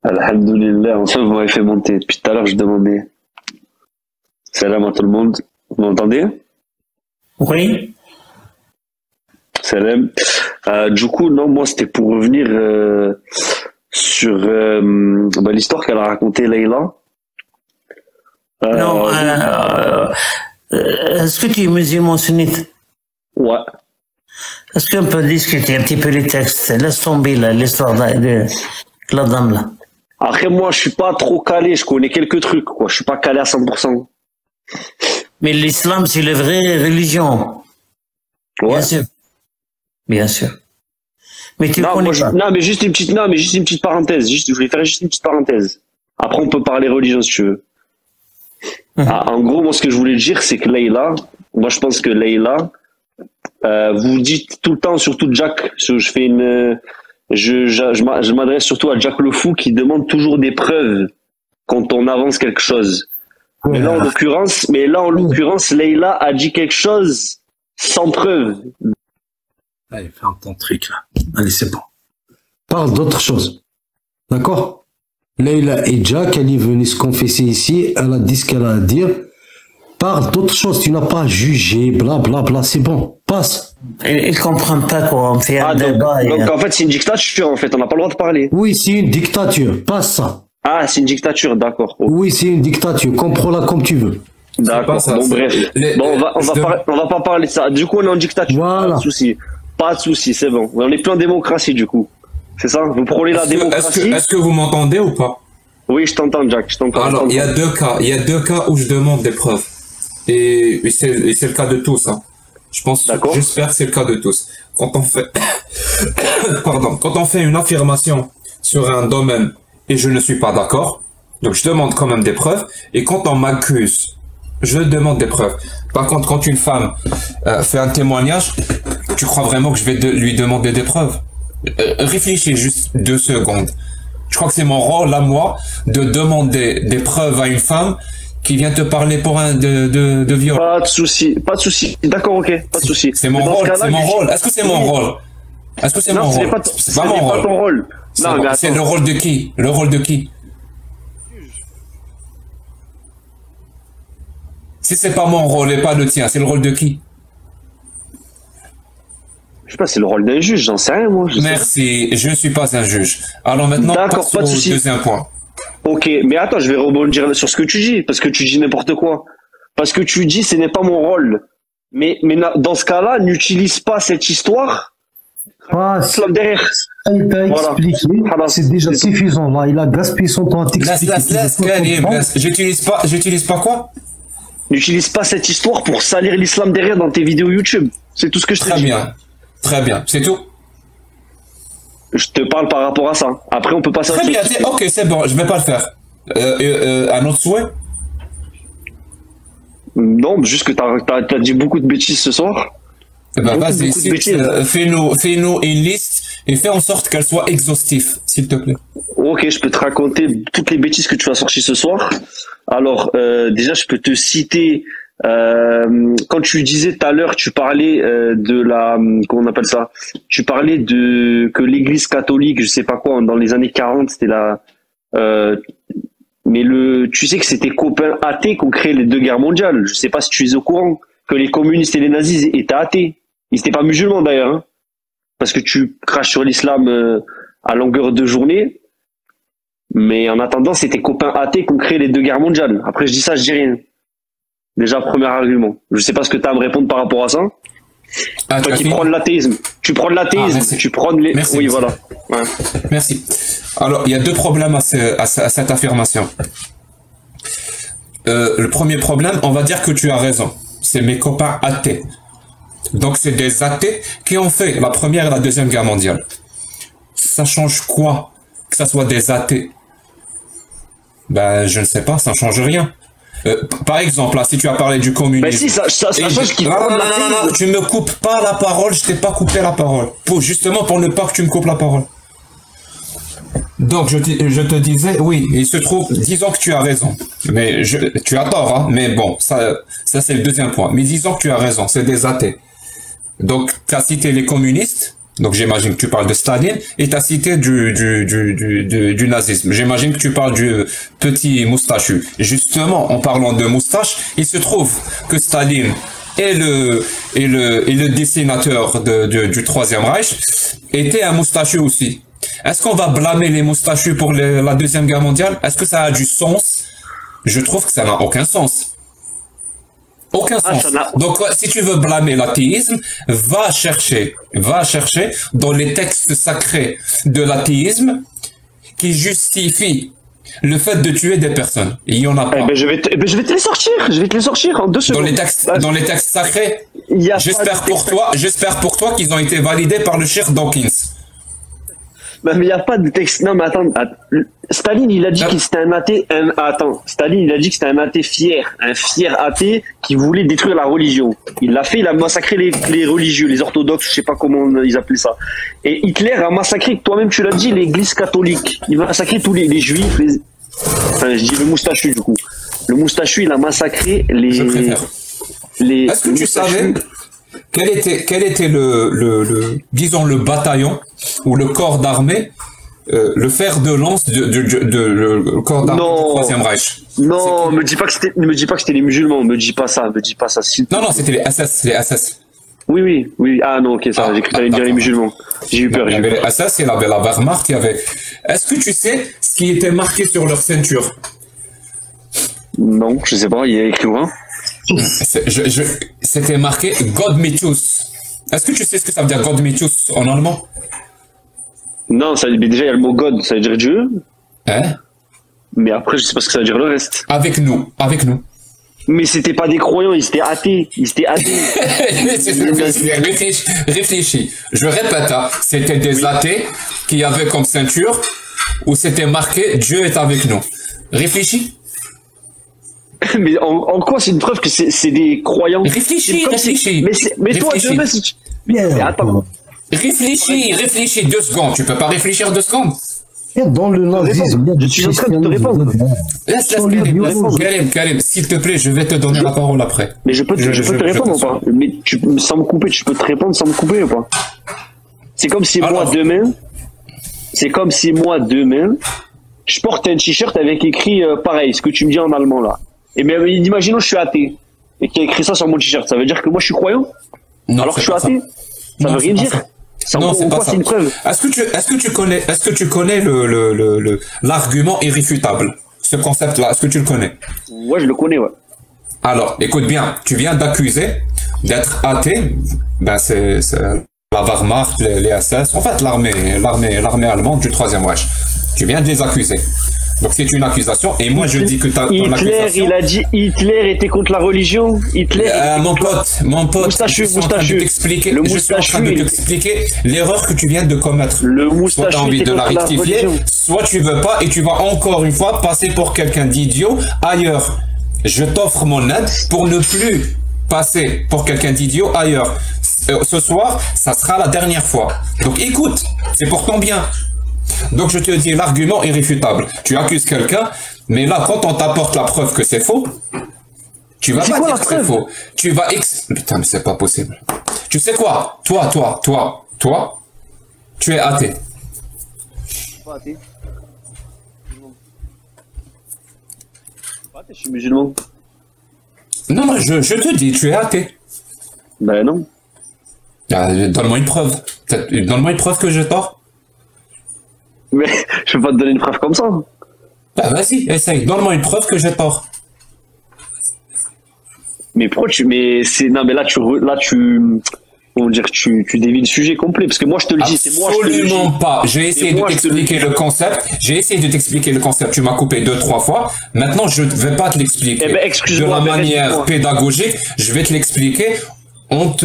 Alhamdoulilah, enfin vous m'avez fait monter. Depuis tout à l'heure, je demandais. Salam à tout le monde. Vous m'entendez? Oui. Salam. Du coup, non, moi c'était pour revenir sur l'histoire qu'elle a racontée Leïla. Non, est-ce que tu es musulman sunnite? Ouais. Est-ce qu'on peut discuter un petit peu les textes? Laisse tomber l'histoire de la dame là. Après, moi, je suis pas trop calé, je connais quelques trucs, quoi. Je suis pas calé à 100%. Mais l'islam, c'est la vraie religion. Ouais. Bien sûr. Bien sûr. Mais tu connais pas. Non, mais juste une petite parenthèse. Je voulais faire juste une petite parenthèse. Après, on peut parler religion si tu veux. En gros, moi, ce que je voulais dire, c'est que Leïla, moi, je pense que Leïla, vous dites tout le temps, surtout Jack, je m'adresse surtout à Jack le fou qui demande toujours des preuves quand on avance quelque chose. Mais là, en l'occurrence, Leïla a dit quelque chose sans preuve. Allez, fais un ton truc là. Allez, c'est bon. Parle d'autre chose. D'accord? Leïla et Jack, elle est venue se confesser ici, elle a dit ce qu'elle a à dire. Parle d'autre chose, tu n'as pas jugé, blablabla, c'est bon, passe. Ils comprennent pas quoi, on fait un débat. Donc en fait, c'est une dictature, en fait, on n'a pas le droit de parler. Oui, c'est une dictature, passe ça. Ah, c'est une dictature, d'accord. Okay. Oui, c'est une dictature, comprends-la comme tu veux. D'accord, bon bref. On va pas parler de ça. Du coup, on est en dictature, voilà. Pas de souci. Pas de souci, c'est bon. On est plus en démocratie, du coup. C'est ça? Vous prônez la démocratie? Est-ce que vous m'entendez ou pas? Oui, je t'entends, Jack, je t'entends. Alors, il y a deux cas où je demande des preuves. Et c'est le cas de tous, hein. J'espère que c'est le cas de tous. Quand on fait, quand on fait une affirmation sur un domaine et je ne suis pas d'accord, donc je demande quand même des preuves. Et quand on m'accuse, je demande des preuves. Par contre, quand une femme fait un témoignage, tu crois vraiment que je vais lui demander des preuves? Réfléchis juste 2 secondes. Je crois que c'est mon rôle à moi de demander des preuves à une femme qui vient te parler pour de viol. Pas de souci. D'accord, ok, pas de souci. C'est mon rôle, c'est mon rôle. Est-ce que c'est mon rôle? Est-ce que c'est mon rôle? C'est pas mon rôle. Ton rôle. C'est le rôle de qui? Le rôle de qui? Si c'est pas mon rôle et pas le tien, c'est le rôle de qui? Je sais pas, c'est le rôle d'un juge, j'en sais rien, moi. Merci, je ne suis pas un juge. Alors maintenant, d'accord, pas de souci. Deuxième point. Ok, mais attends, je vais rebondir sur ce que tu dis, parce que tu dis n'importe quoi. Parce que tu dis, ce n'est pas mon rôle. Mais dans ce cas-là, n'utilise pas cette histoire. Derrière. Il t'a expliqué, c'est déjà suffisant. Là, il a gaspillé son temps à t'expliquer. J'utilise pas quoi? N'utilise pas cette histoire pour salir l'islam derrière dans tes vidéos YouTube. C'est tout ce que je te dis. Très bien, c'est tout. Je te parle par rapport à ça. Après, on peut passer à Très bien, ok, c'est bon, je vais pas le faire. Un autre souhait? Non, juste que t'as dit beaucoup de bêtises ce soir. Eh ben, vas-y, fais-nous une liste et fais en sorte qu'elle soit exhaustive, s'il te plaît. Ok, je peux te raconter toutes les bêtises que tu as sorties ce soir. Alors, déjà, je peux te citer... quand tu disais tout à l'heure, tu parlais de la, comment on appelle ça? Tu parlais que l'Église catholique, je sais pas quoi, dans les années 40, c'était mais tu sais que c'était copains athées qui ont créé les 2 guerres mondiales. Je sais pas si tu es au courant que les communistes et les nazis étaient athées. Ils étaient pas musulmans d'ailleurs, hein, parce que tu craches sur l'islam à longueur de journée. Mais en attendant, c'était copains athées qui ont créé les 2 guerres mondiales. Après, je dis ça, je dis rien. Déjà, premier argument. Je sais pas ce que tu as à me répondre par rapport à ça. Toi qui prends de l'athéisme. Tu prends de l'athéisme, tu prends de les... Merci, oui, merci. Voilà. Ouais. Merci. Alors, il y a 2 problèmes à cette affirmation. Le premier problème, on va dire que tu as raison. C'est mes copains athées. Donc, c'est des athées qui ont fait la Première et la Deuxième Guerre mondiale. Ça change quoi que ça soit des athées? Ben, je ne sais pas, ça ne change rien. Par exemple, là, si tu as parlé du communisme... Mais si, ça change qu'il faut... Non, tu me coupes pas la parole, je t'ai pas coupé la parole. Justement, pour ne pas que tu me coupes la parole. Donc, je te disais, oui, il se trouve, disons que tu as raison. Mais tu as tort, hein, mais bon, ça c'est le deuxième point. Mais disons que tu as raison, c'est des athées. Donc, tu as cité les communistes, Donc j'imagine que tu parles de Staline et tu as cité du nazisme. J'imagine que tu parles du petit moustachu. Justement, en parlant de moustache, il se trouve que Staline est le dessinateur du Troisième Reich était un moustachu aussi. Est-ce qu'on va blâmer les moustachus pour la Deuxième Guerre mondiale? Est-ce que ça a du sens? Je trouve que ça n'a aucun sens. Aucun sens. Donc, si tu veux blâmer l'athéisme, va chercher dans les textes sacrés de l'athéisme qui justifient le fait de tuer des personnes. Il y en a pas. Je vais te les sortir. Je vais te les sortir en 2 secondes. Dans les textes sacrés, j'espère pour toi qu'ils ont été validés par le Cheikh Dawkins. Mais il n'y a pas de texte. Non, mais attends. Staline, il a dit que c'était un athée. Staline, il a dit que c'était un athée fier. Un fier athée qui voulait détruire la religion. Il l'a fait, il a massacré les religieux, les orthodoxes, je sais pas comment ils appelaient ça. Et Hitler a massacré, toi-même tu l'as dit, l'église catholique. Il a massacré tous les juifs. Enfin, je dis le moustachu, du coup. Le moustachu, il a massacré les. Je préfère. Est-ce que tu savais quel était disons le bataillon ou le corps d'armée, le fer de lance le corps d'armée du Troisième Reich? Non, me dis pas que c'était les musulmans, me dis pas ça. Non, c'était les SS, Oui. Ah non, ok, ça, j'ai cru que t'allais dire les musulmans. J'ai eu peur. Il y avait les SS, il y avait la Wehrmacht, il y avait. Est-ce que tu sais ce qui était marqué sur leur ceinture? Non, je sais pas, il y a écrit quoi? C'était marqué God Metus. Est-ce que tu sais ce que ça veut dire God Metus en allemand? Non, mais déjà il y a le mot God, ça veut dire Dieu. Hein? Mais après, je sais pas ce que ça veut dire le reste. Avec nous. Mais c'était pas des croyants, ils étaient athées. Réfléchis. Je répète, hein, c'était des athées qui avaient comme ceinture où c'était marqué Dieu est avec nous. Réfléchis. Mais en quoi c'est une preuve que c'est des croyants? Réfléchis. Mais toi, demain, si tu... Mais attends. Réfléchis 2 secondes. Tu peux pas réfléchir 2 secondes? Dans le nazisme, je suis en train de te répondre. Karim, s'il te plaît, je vais te donner la parole après. Mais je peux te répondre ou pas? Mais sans me couper, tu peux te répondre sans me couper ou pas? C'est comme si moi demain, je porte un t-shirt avec écrit pareil, ce que tu me dis en allemand là. Et bien, imaginons je suis athée et qu'il y a écrit ça sur mon t-shirt. Ça veut dire que moi je suis croyant? Non, alors que je suis athée? Ça veut rien dire. Non, c'est pas ça. C'est une preuve. Est-ce que tu connais l'argument irréfutable? Ce concept-là, est-ce que tu le connais? Ouais, je le connais, ouais. Alors, écoute bien, tu viens d'accuser d'être athée, ben c'est la Wehrmacht, les SS, en fait l'armée allemande du Troisième Reich. Tu viens de les accuser. Donc c'est une accusation, et moi je dis que ton accusation... il a dit Hitler était contre la religion. Mon pote, moustachu. Je suis en train de t'expliquer l'erreur que tu viens de commettre. Soit tu as envie de la rectifier, soit tu veux pas, et tu vas encore une fois passer pour quelqu'un d'idiot ailleurs. Je t'offre mon aide pour ne plus passer pour quelqu'un d'idiot ailleurs. Ce soir, ça sera la dernière fois. Donc écoute, c'est pour ton bien. Donc je te dis l'argument irréfutable. Tu accuses quelqu'un, mais là quand on t'apporte la preuve que c'est faux, tu vas pas dire que c'est faux. Tu vas Putain, mais c'est pas possible. Tu sais quoi? Toi, tu es athée. Pas athée. Je suis musulman. Non, je te dis, tu es athée. Ben non. Donne-moi une preuve. Donne-moi une preuve que j'ai tort. Mais je peux pas te donner une preuve comme ça. Bah vas-y, essaye. Donne-moi une preuve que j'ai tort. Mais pourquoi non, mais là tu dévies le sujet complet, parce que moi je te le dis, c'est moi je te le dis. Absolument pas. J'ai essayé de t'expliquer le concept. Tu m'as coupé 2-3 fois. Maintenant, je ne vais pas te l'expliquer. De la manière pédagogique, je vais te l'expliquer en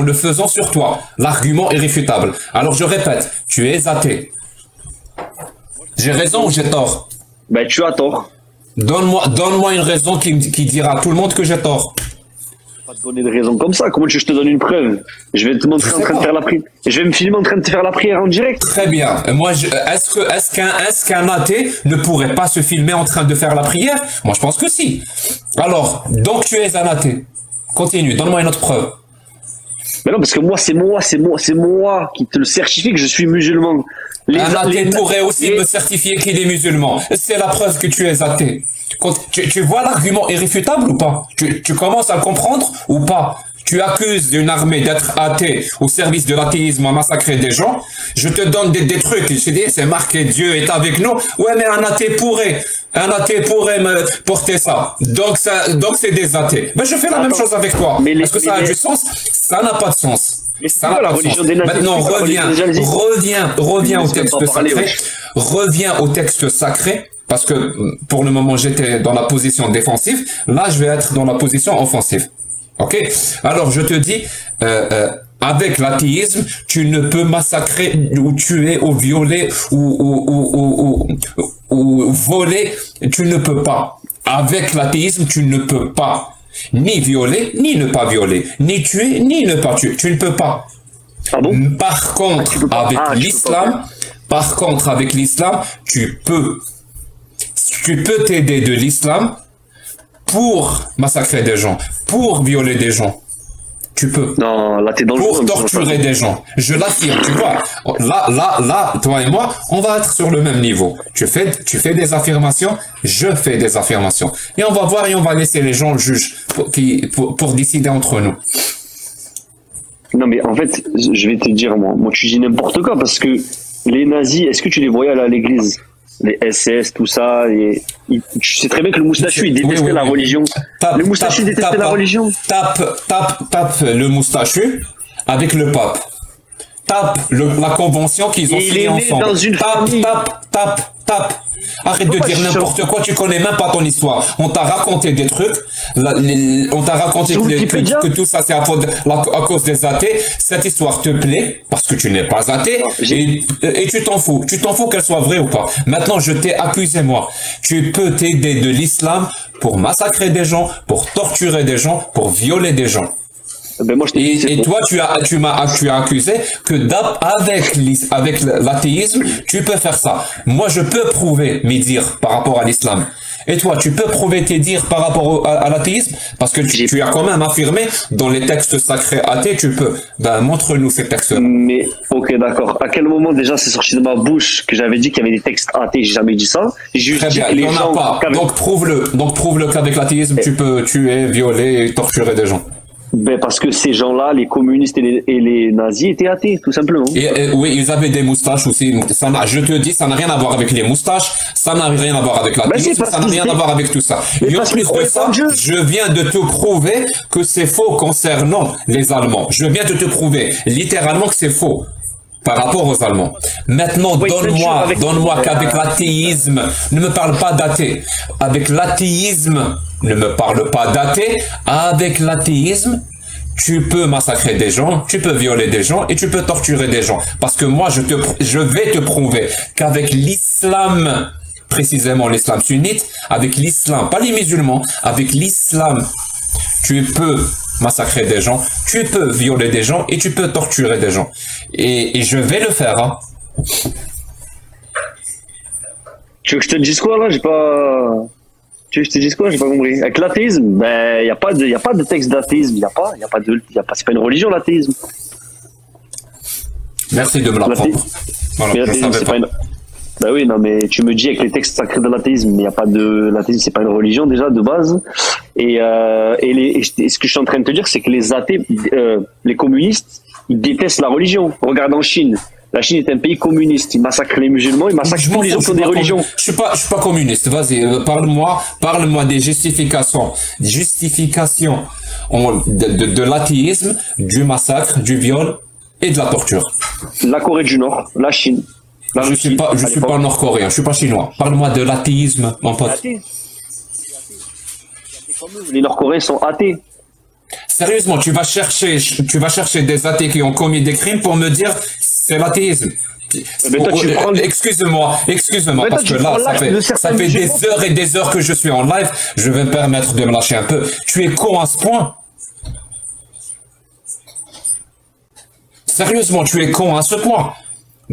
le faisant sur toi. L'argument est irréfutable. Alors je répète, tu es athée. J'ai raison ou j'ai tort? Ben tu as tort. Donne-moi une raison qui dira à tout le monde que j'ai tort. Pas te donner de raison comme ça. Comment tu veux que je te donne une preuve? Je vais te montrer en train de faire la prière. Je vais me filmer en train de te faire la prière en direct. Très bien. Moi, est-ce qu'un athée ne pourrait pas se filmer en train de faire la prière? Moi, je pense que si. Alors, donc tu es un athée. Continue. Donne-moi une autre preuve. Mais non, parce que moi, c'est moi qui te le certifie que je suis musulman. Un athée pourrait aussi me certifier qu'il est musulman. C'est la preuve que tu es athée. Tu vois l'argument irréfutable ou pas? Tu commences à le comprendre ou pas? Tu accuses une armée d'être athée au service de l'athéisme à massacrer des gens. Je te donne des trucs. Je te dis, c'est marqué Dieu est avec nous. Ouais, mais un athée pourrait me porter ça. Donc c'est des athées. Mais je fais la même chose avec toi. Est-ce que ça a du sens? Ça n'a pas de sens. Ça n'a pas de sens. Maintenant, reviens au texte sacré. Reviens au texte sacré. Parce que pour le moment, j'étais dans la position défensive. Là, je vais être dans la position offensive. Ok? Alors, je te dis, avec l'athéisme, tu ne peux massacrer ou tuer ou violer ou voler. Tu ne peux pas. Avec l'athéisme, tu ne peux pas ni violer, ni ne pas violer, ni tuer, ni ne pas tuer. Tu ne peux pas. Ah bon? Par contre, avec l'islam, tu peux t'aider de l'islam pour massacrer des gens, pour violer des gens. Tu peux. Non, là, t'es dans pour torturer des gens. Je l'affirme, tu vois. Là, toi et moi, on va être sur le même niveau. Tu fais des affirmations, je fais des affirmations. Et on va voir et on va laisser les gens juger pour décider entre nous. Non, mais en fait, je vais te dire, moi, tu dis n'importe quoi parce que les nazis, est-ce que tu les voyais aller à l'église? Les SS, tout ça, tu sais très bien que le moustachu, il détestait la religion. Le moustachu détestait la religion. Tape le moustachu avec le pape. Tape la convention qu'ils ont signée ensemble. Tape. Arrête de dire n'importe quoi, tu connais même pas ton histoire. On t'a raconté des trucs, on t'a raconté que tout ça c'est à cause des athées. Cette histoire te plaît parce que tu n'es pas athée et tu t'en fous. Tu t'en fous qu'elle soit vraie ou pas. Maintenant, je t'ai accusé, moi. Tu peux t'aider de l'islam pour massacrer des gens, pour torturer des gens, pour violer des gens. Ben moi, et toi, tu m'as accusé que avec l'athéisme, tu peux faire ça. Moi, je peux prouver mes dires par rapport à l'islam. Et toi, tu peux prouver tes dires par rapport à l'athéisme? Parce que tu as quand même affirmé dans les textes sacrés athées, tu peux. Ben, montre-nous ces textes-là. Mais, ok, d'accord. À quel moment déjà c'est sorti de ma bouche que j'avais dit qu'il y avait des textes athées? J'ai jamais dit ça. Très bien, il n'y en a pas. Donc prouve-le qu'avec l'athéisme, tu peux tuer, violer et torturer des gens. Ben parce que ces gens-là, les communistes et les nazis étaient athées, tout simplement. Oui, ils avaient des moustaches aussi. Je te dis, ça n'a rien à voir avec les moustaches, ça n'a rien à voir avec l'athéisme, ça n'a rien à voir avec tout ça. Et en plus de ça, je viens de te prouver que c'est faux concernant les Allemands. Je viens de te prouver littéralement que c'est faux par rapport aux Allemands. Maintenant, donne-moi qu'avec l'athéisme, ne me parle pas d'athée. Avec l'athéisme, ne me parle pas d'athée. Avec l'athéisme, tu peux massacrer des gens, tu peux violer des gens et tu peux torturer des gens. Parce que moi, je vais te prouver qu'avec l'islam, précisément l'islam sunnite, avec l'islam, pas les musulmans, avec l'islam, tu peux massacrer des gens, tu peux violer des gens et tu peux torturer des gens. Et je vais le faire, hein. Tu veux que je te dise quoi, là? Tu veux que je te dise quoi? J'ai pas compris. Avec l'athéisme, ben, y a pas de texte d'athéisme. C'est pas une religion, l'athéisme. Merci de me l'apprendre. Voilà, je savais pas. Ben oui, non, mais tu me dis avec les textes sacrés de l'athéisme, l'athéisme, c'est pas une religion, déjà, de base. Et ce que je suis en train de te dire, c'est que les athées, les communistes, ils détestent la religion. Regarde en Chine. La Chine est un pays communiste. Ils massacrent les musulmans, ils massacrent tous les autres des religions. Je suis pas communiste. Vas-y, parle-moi des justifications de l'athéisme, du massacre, du viol et de la torture. La Corée du Nord, la Chine. Je suis pas nord-coréen, je suis pas chinois. Parle-moi de l'athéisme, mon pote. Les Nord-Coréens sont athées. Sérieusement, tu vas chercher des athées qui ont commis des crimes pour me dire c'est l'athéisme. Excuse-moi, parce que là, ça fait des heures et des heures que je suis en live. Je vais me permettre de me lâcher un peu. Tu es con à ce point? Sérieusement, tu es con à ce point?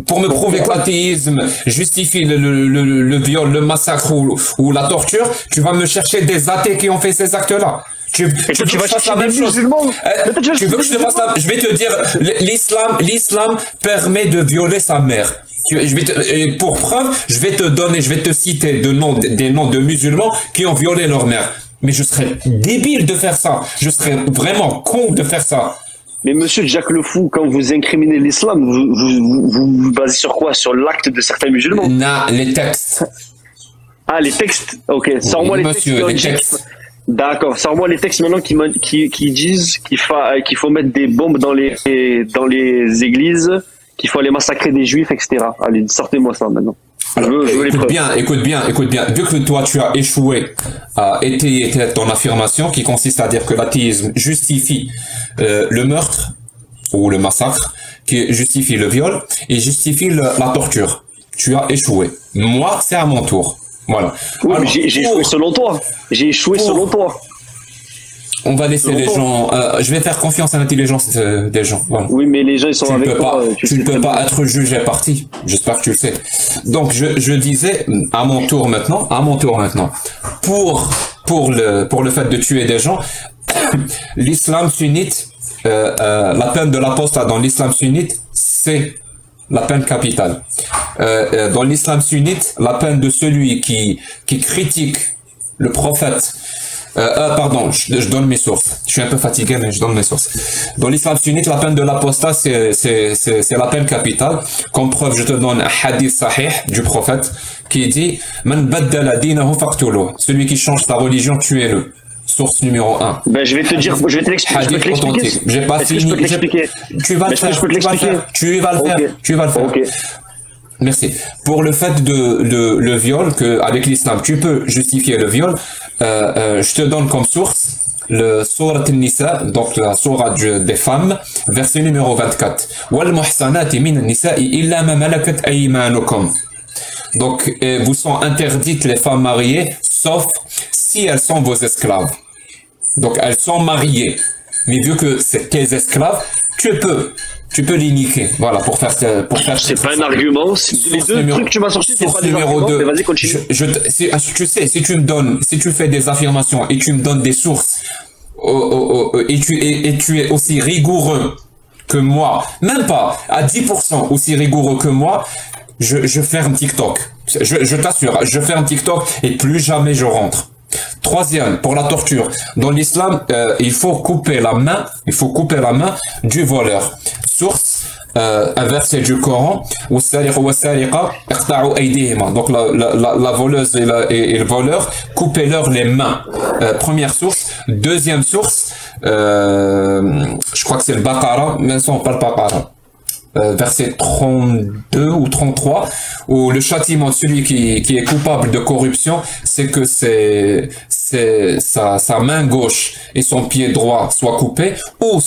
Pour me prouver que l'athéisme justifie le viol, le massacre ou la torture, tu vas me chercher des athées qui ont fait ces actes-là. Tu veux que je fasse la même chose? Tu veux que je te fasse je vais te dire, l'islam permet de violer sa mère. Pour preuve, je vais te citer des noms de musulmans qui ont violé leur mère. Mais je serais débile de faire ça. Je serais vraiment con de faire ça. Mais monsieur Jacques le Fou, quand vous incriminez l'islam, vous basez sur quoi? Sur l'acte de certains musulmans? Non, les textes. Ah, les textes. Ok, sors-moi les textes. D'accord, sors-moi les textes maintenant qui disent qu'il faut mettre des bombes dans les églises, qu'il faut aller massacrer des juifs, etc. Allez, sortez-moi ça maintenant. Alors, écoute bien. Vu que toi, tu as échoué à étayer ton affirmation qui consiste à dire que l'athéisme justifie le meurtre ou le massacre, qui justifie le viol et justifie la torture. Tu as échoué. Moi, c'est à mon tour. Voilà. Oui, alors, j'ai échoué selon toi. J'ai échoué selon toi. On va laisser les gens. Je vais faire confiance à l'intelligence des gens. Voilà. Oui, mais les gens ils sont avec toi. Tu ne peux pas être jugé parti. J'espère que tu le sais. Donc je disais à mon tour maintenant. Pour le fait de tuer des gens, l'islam sunnite, la peine de l'apostat dans l'islam sunnite, c'est la peine capitale. Dans l'islam sunnite, la peine de celui qui critique le prophète. Pardon, je donne mes sources. Je suis un peu fatigué, mais je donne mes sources. Dans l'islam sunnite, la peine de l'apostat, c'est la peine capitale. Comme preuve, je te donne un hadith sahih du prophète qui dit Man baddala dinahu faqtuluh. Celui qui change sa religion, tuez-le. Source numéro 1. Ben, je vais te dire, je vais te l'expliquer. Hadith authentique. J'ai pas fini. Tu vas le faire. Tu vas le faire. Ok. Merci. Pour le fait le viol, avec l'islam, tu peux justifier le viol. Je te donne comme source le Sourate An-Nisa, donc la Sourate des femmes, verset numéro 24. Wal muhsanati min an-nisa'i illa ma malakat aymanukum. Donc, vous sont interdites les femmes mariées, sauf si elles sont vos esclaves. Donc, elles sont mariées. Mais vu que c'est tes esclaves, tu peux les niquer. Voilà, pour faire. C'est pas un argument. Les deux trucs que tu m'as sortis, c'est pas des arguments. Mais vas-y, continue. Tu sais, si tu fais des affirmations et tu me donnes des sources, et tu es aussi rigoureux que moi, même pas à 10% aussi rigoureux que moi, je ferme TikTok. Je t'assure, je ferme TikTok et plus jamais je rentre. Troisième, pour la torture. Dans l'islam, il faut couper la main du voleur. Source, un verset du Coran, donc la voleuse et le voleur, coupez-leur les mains. Première source. Deuxième source, je crois que c'est le Baqara, mais non, pas le Baqara. Verset 32 ou 33, où le châtiment de celui qui est coupable de corruption, c'est que sa main gauche et son pied droit soient coupés, ou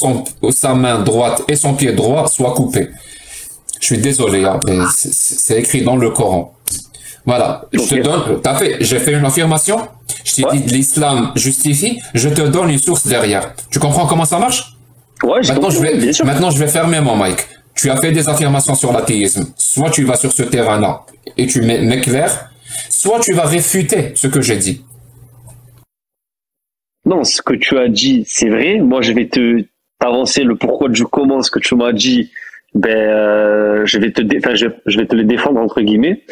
sa main droite et son pied droit soient coupés. Je suis désolé, hein, mais c'est écrit dans le Coran. Voilà, je te donne, j'ai fait une affirmation, je t'ai dit l'islam justifie, je te donne une source derrière. Tu comprends comment ça marche? Ouais, maintenant je vais fermer mon mic. Tu as fait des affirmations sur l'athéisme. Soit tu vas sur ce terrain-là et tu m'éclaires, soit tu vas réfuter ce que j'ai dit. Non, ce que tu as dit, c'est vrai. Moi, je vais t'avancer le pourquoi du comment ce que tu m'as dit. Je vais te le défendre entre guillemets.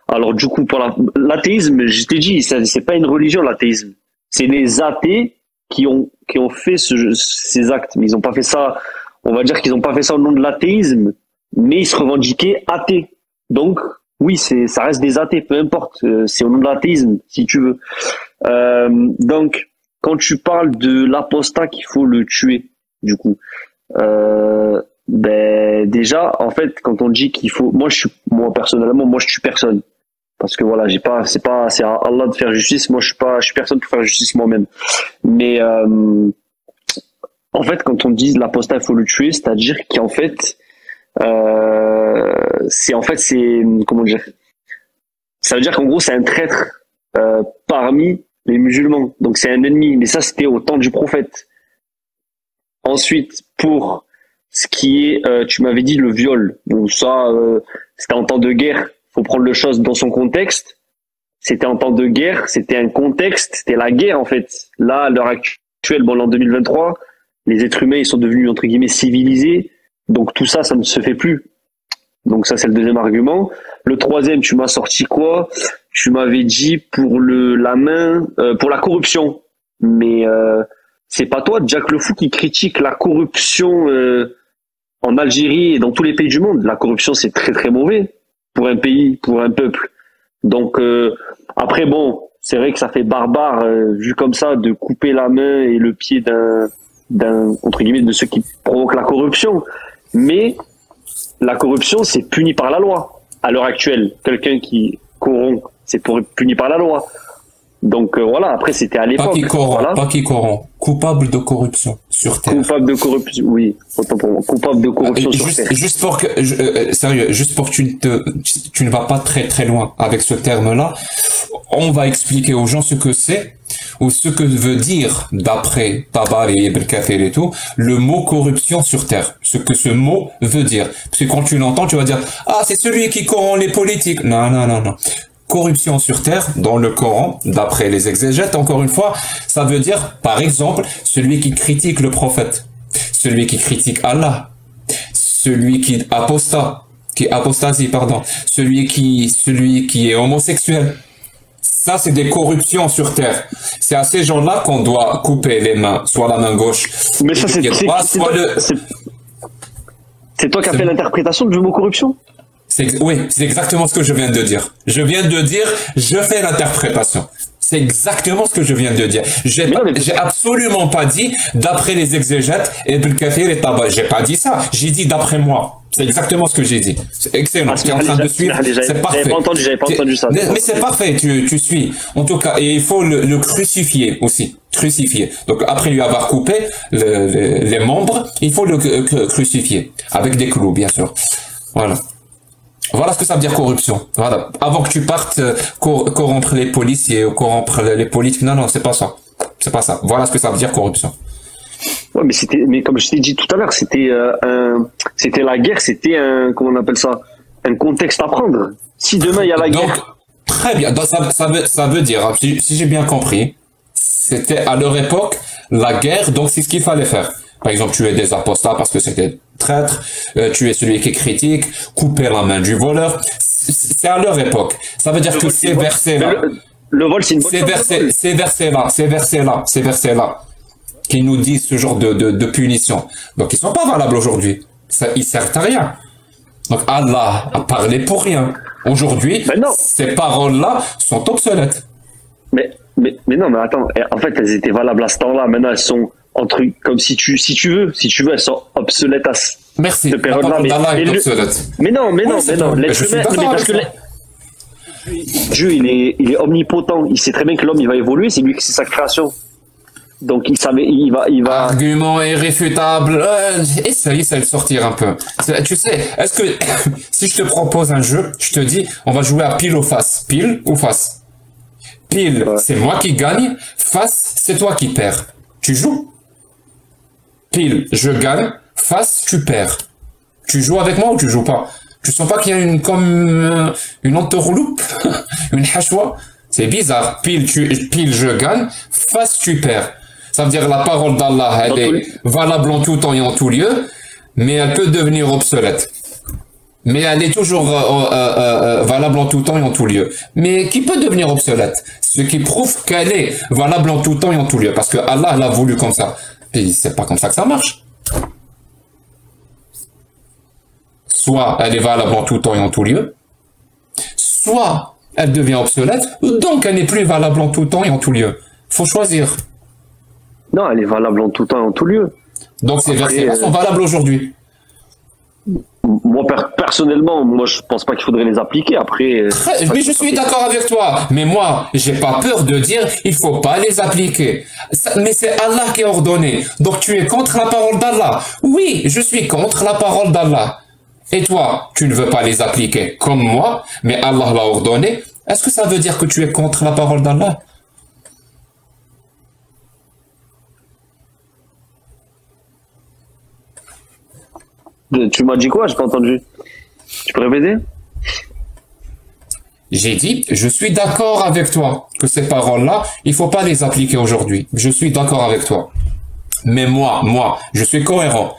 Alors du coup, pour l'athéisme, je t'ai dit, c'est pas une religion l'athéisme. C'est les athées qui ont fait ces actes, mais ils ont pas fait ça. On va dire qu'ils n'ont pas fait ça au nom de l'athéisme, mais ils se revendiquaient athées. Donc, oui, ça reste des athées, peu importe. C'est au nom de l'athéisme, si tu veux. Donc, quand tu parles de l'apostat qu'il faut le tuer, du coup, déjà, en fait, quand on dit qu'il faut, moi personnellement, je tue personne. Parce que voilà, c'est à Allah de faire justice. Moi, je suis personne pour faire justice moi-même. Mais, en fait, quand on dit l'apostat, il faut le tuer, c'est-à-dire qu'en fait, comment dire, ça veut dire qu'en gros, c'est un traître parmi les musulmans. Donc, c'est un ennemi. Mais ça, c'était au temps du prophète. Ensuite, pour ce qui est, tu m'avais dit le viol. Donc ça, c'était en temps de guerre. Faut prendre les choses dans son contexte. C'était en temps de guerre, c'était un contexte, c'était la guerre en fait. Là, à l'heure actuelle, actuelle, bon, en 2023, les êtres humains, ils sont devenus, entre guillemets, civilisés. Donc tout ça, ça ne se fait plus. Donc ça, c'est le deuxième argument. Le troisième, tu m'as sorti quoi? Tu m'avais dit pour pour la corruption. Mais c'est pas toi, Jack le Fou, qui critique la corruption en Algérie et dans tous les pays du monde. La corruption, c'est très très mauvais pour un pays, pour un peuple. Donc après, bon, c'est vrai que ça fait barbare, vu comme ça, de couper la main et le pied entre guillemets, de ceux qui provoquent la corruption. Mais la corruption, c'est puni par la loi. À l'heure actuelle, quelqu'un qui corrompt, c'est puni par la loi. Donc voilà, après c'était à l'époque. Pas qui corrompt, coupable de corruption sur terre. Coupable de corruption, oui. Autant pour moi. Coupable de corruption sur terre. Juste pour que, sérieux, juste pour que tu ne vas pas très très loin avec ce terme-là, on va expliquer aux gens ce que c'est ou ce que veut dire, d'après Tabari et Ibn Kathir et tout, le mot corruption sur terre. Ce que ce mot veut dire. Parce que quand tu l'entends, tu vas dire, ah, c'est celui qui corrompt les politiques. Non, non, non, non. Corruption sur terre, dans le Coran, d'après les exégètes, encore une fois, ça veut dire, par exemple, celui qui critique le prophète, celui qui critique Allah, celui qui apostasie, pardon, celui qui est homosexuel. Ça, c'est des corruptions sur terre. C'est à ces gens-là qu'on doit couper les mains, soit la main gauche. Mais ça, c'est toi qui as fait l'interprétation du mot corruption? Oui, c'est exactement ce que je viens de dire. Je viens de dire, je fais l'interprétation. C'est exactement ce que je viens de dire. J'ai absolument pas dit d'après les exégètes et Ibn Kathir et Tabari. J'ai pas dit ça. J'ai dit d'après moi. C'est exactement ce que j'ai dit. C'est excellent. Tu es en train de suivre. C'est parfait. J'avais pas entendu ça. Mais c'est parfait. Tu suis. En tout cas, et il faut le crucifier aussi. Crucifier. Donc après lui avoir coupé les membres, il faut le crucifier avec des clous, bien sûr. Voilà. Voilà ce que ça veut dire corruption. Voilà. Avant que tu partes corrompre les policiers ou corrompre les politiques. Non, non, c'est pas ça. C'est pas ça. Voilà ce que ça veut dire corruption. Ouais, mais comme je t'ai dit tout à l'heure, c'était la guerre, c'était comment on appelle ça? Un contexte à prendre. Si demain il y a la guerre. Donc, très bien. Donc, ça veut dire, si j'ai bien compris, c'était à leur époque, la guerre, donc c'est ce qu'il fallait faire. Par exemple, tuer des apostats parce que c'était traître, tuer celui qui critique, couper la main du voleur. C'est à leur époque. Ça veut dire que ces versets-là, le vol, c'est une bonne chose. Ces versets-là, qui nous disent ce genre de punition. Donc, ils sont pas valables aujourd'hui. Ils servent à rien. Donc, Allah a parlé pour rien. Aujourd'hui, ces paroles-là sont obsolètes. Mais non, mais attends. En fait, elles étaient valables à ce temps-là. Maintenant, elles sont comme si tu veux, elles sont obsolètes à Merci. cette période-là. Mais non. L'être humain, parce que Dieu, il est omnipotent. Il sait très bien que l'homme, il va évoluer. C'est lui qui c'est sa création. Donc il va. Argument irréfutable. Essaye de sortir un peu. Tu sais, est-ce que si je te propose un jeu, je te dis, on va jouer à pile ou face. Pile ou face. Pile, c'est moi qui gagne. Face, c'est toi qui perds. Tu joues. Pile, je gagne. Face, tu perds. Tu joues avec moi ou tu joues pas? Tu sens pas qu'il y a une entourloupe, une hachwa? C'est bizarre. Pile, je gagne. Face, tu perds. Ça veut dire la parole d'Allah, elle est valable en tout temps et en tout lieu, mais elle peut devenir obsolète. Mais elle est toujours valable en tout temps et en tout lieu. Mais qui peut devenir obsolète? Ce qui prouve qu'elle est valable en tout temps et en tout lieu. Parce que Allah l'a voulu comme ça. Et c'est pas comme ça que ça marche. Soit elle est valable en tout temps et en tout lieu, soit elle devient obsolète, donc elle n'est plus valable en tout temps et en tout lieu. Faut choisir. Non, elle est valable en tout temps et en tout lieu. Donc ces versets sont valables aujourd'hui. Moi, personnellement, je pense pas qu'il faudrait les appliquer. Après, mais je suis d'accord avec toi. Mais moi, j'ai pas peur de dire, il faut pas les appliquer. Mais c'est Allah qui a ordonné. Donc tu es contre la parole d'Allah. Oui, je suis contre la parole d'Allah. Et toi, tu ne veux pas les appliquer comme moi, mais Allah l'a ordonné. Est-ce que ça veut dire que tu es contre la parole d'Allah? Tu m'as dit quoi? J'ai pas entendu. Tu peux répéter? J'ai dit, je suis d'accord avec toi que ces paroles-là, il faut pas les appliquer aujourd'hui. Je suis d'accord avec toi. Mais moi, je suis cohérent.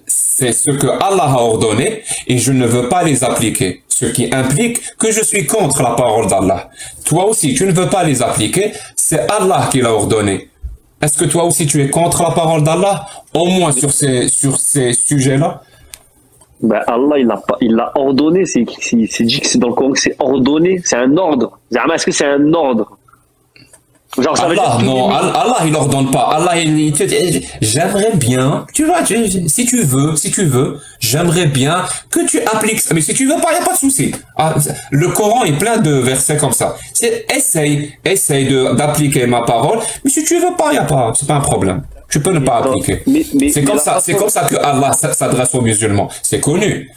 C'est ce que Allah a ordonné et je ne veux pas les appliquer. Ce qui implique que je suis contre la parole d'Allah. Toi aussi, tu ne veux pas les appliquer, c'est Allah qui l'a ordonné. Est-ce que toi aussi tu es contre la parole d'Allah, au moins sur ces sujets-là? Ben Allah, il l'a ordonné. C'est dit que c'est dans le Coran que c'est ordonné. C'est un ordre. Est-ce que c'est un ordre? Genre, ça veut Allah, dire non, Allah, il ordonne pas. Allah, il te dit, j'aimerais bien, tu vois, si tu veux, j'aimerais bien que tu appliques ça. Mais si tu veux pas, il n'y a pas de souci. Ah, le Coran est plein de versets comme ça. Essaye d'appliquer ma parole. Mais si tu veux pas, c'est pas un problème. Tu peux ne pas appliquer. C'est comme ça que Allah s'adresse aux musulmans. C'est connu.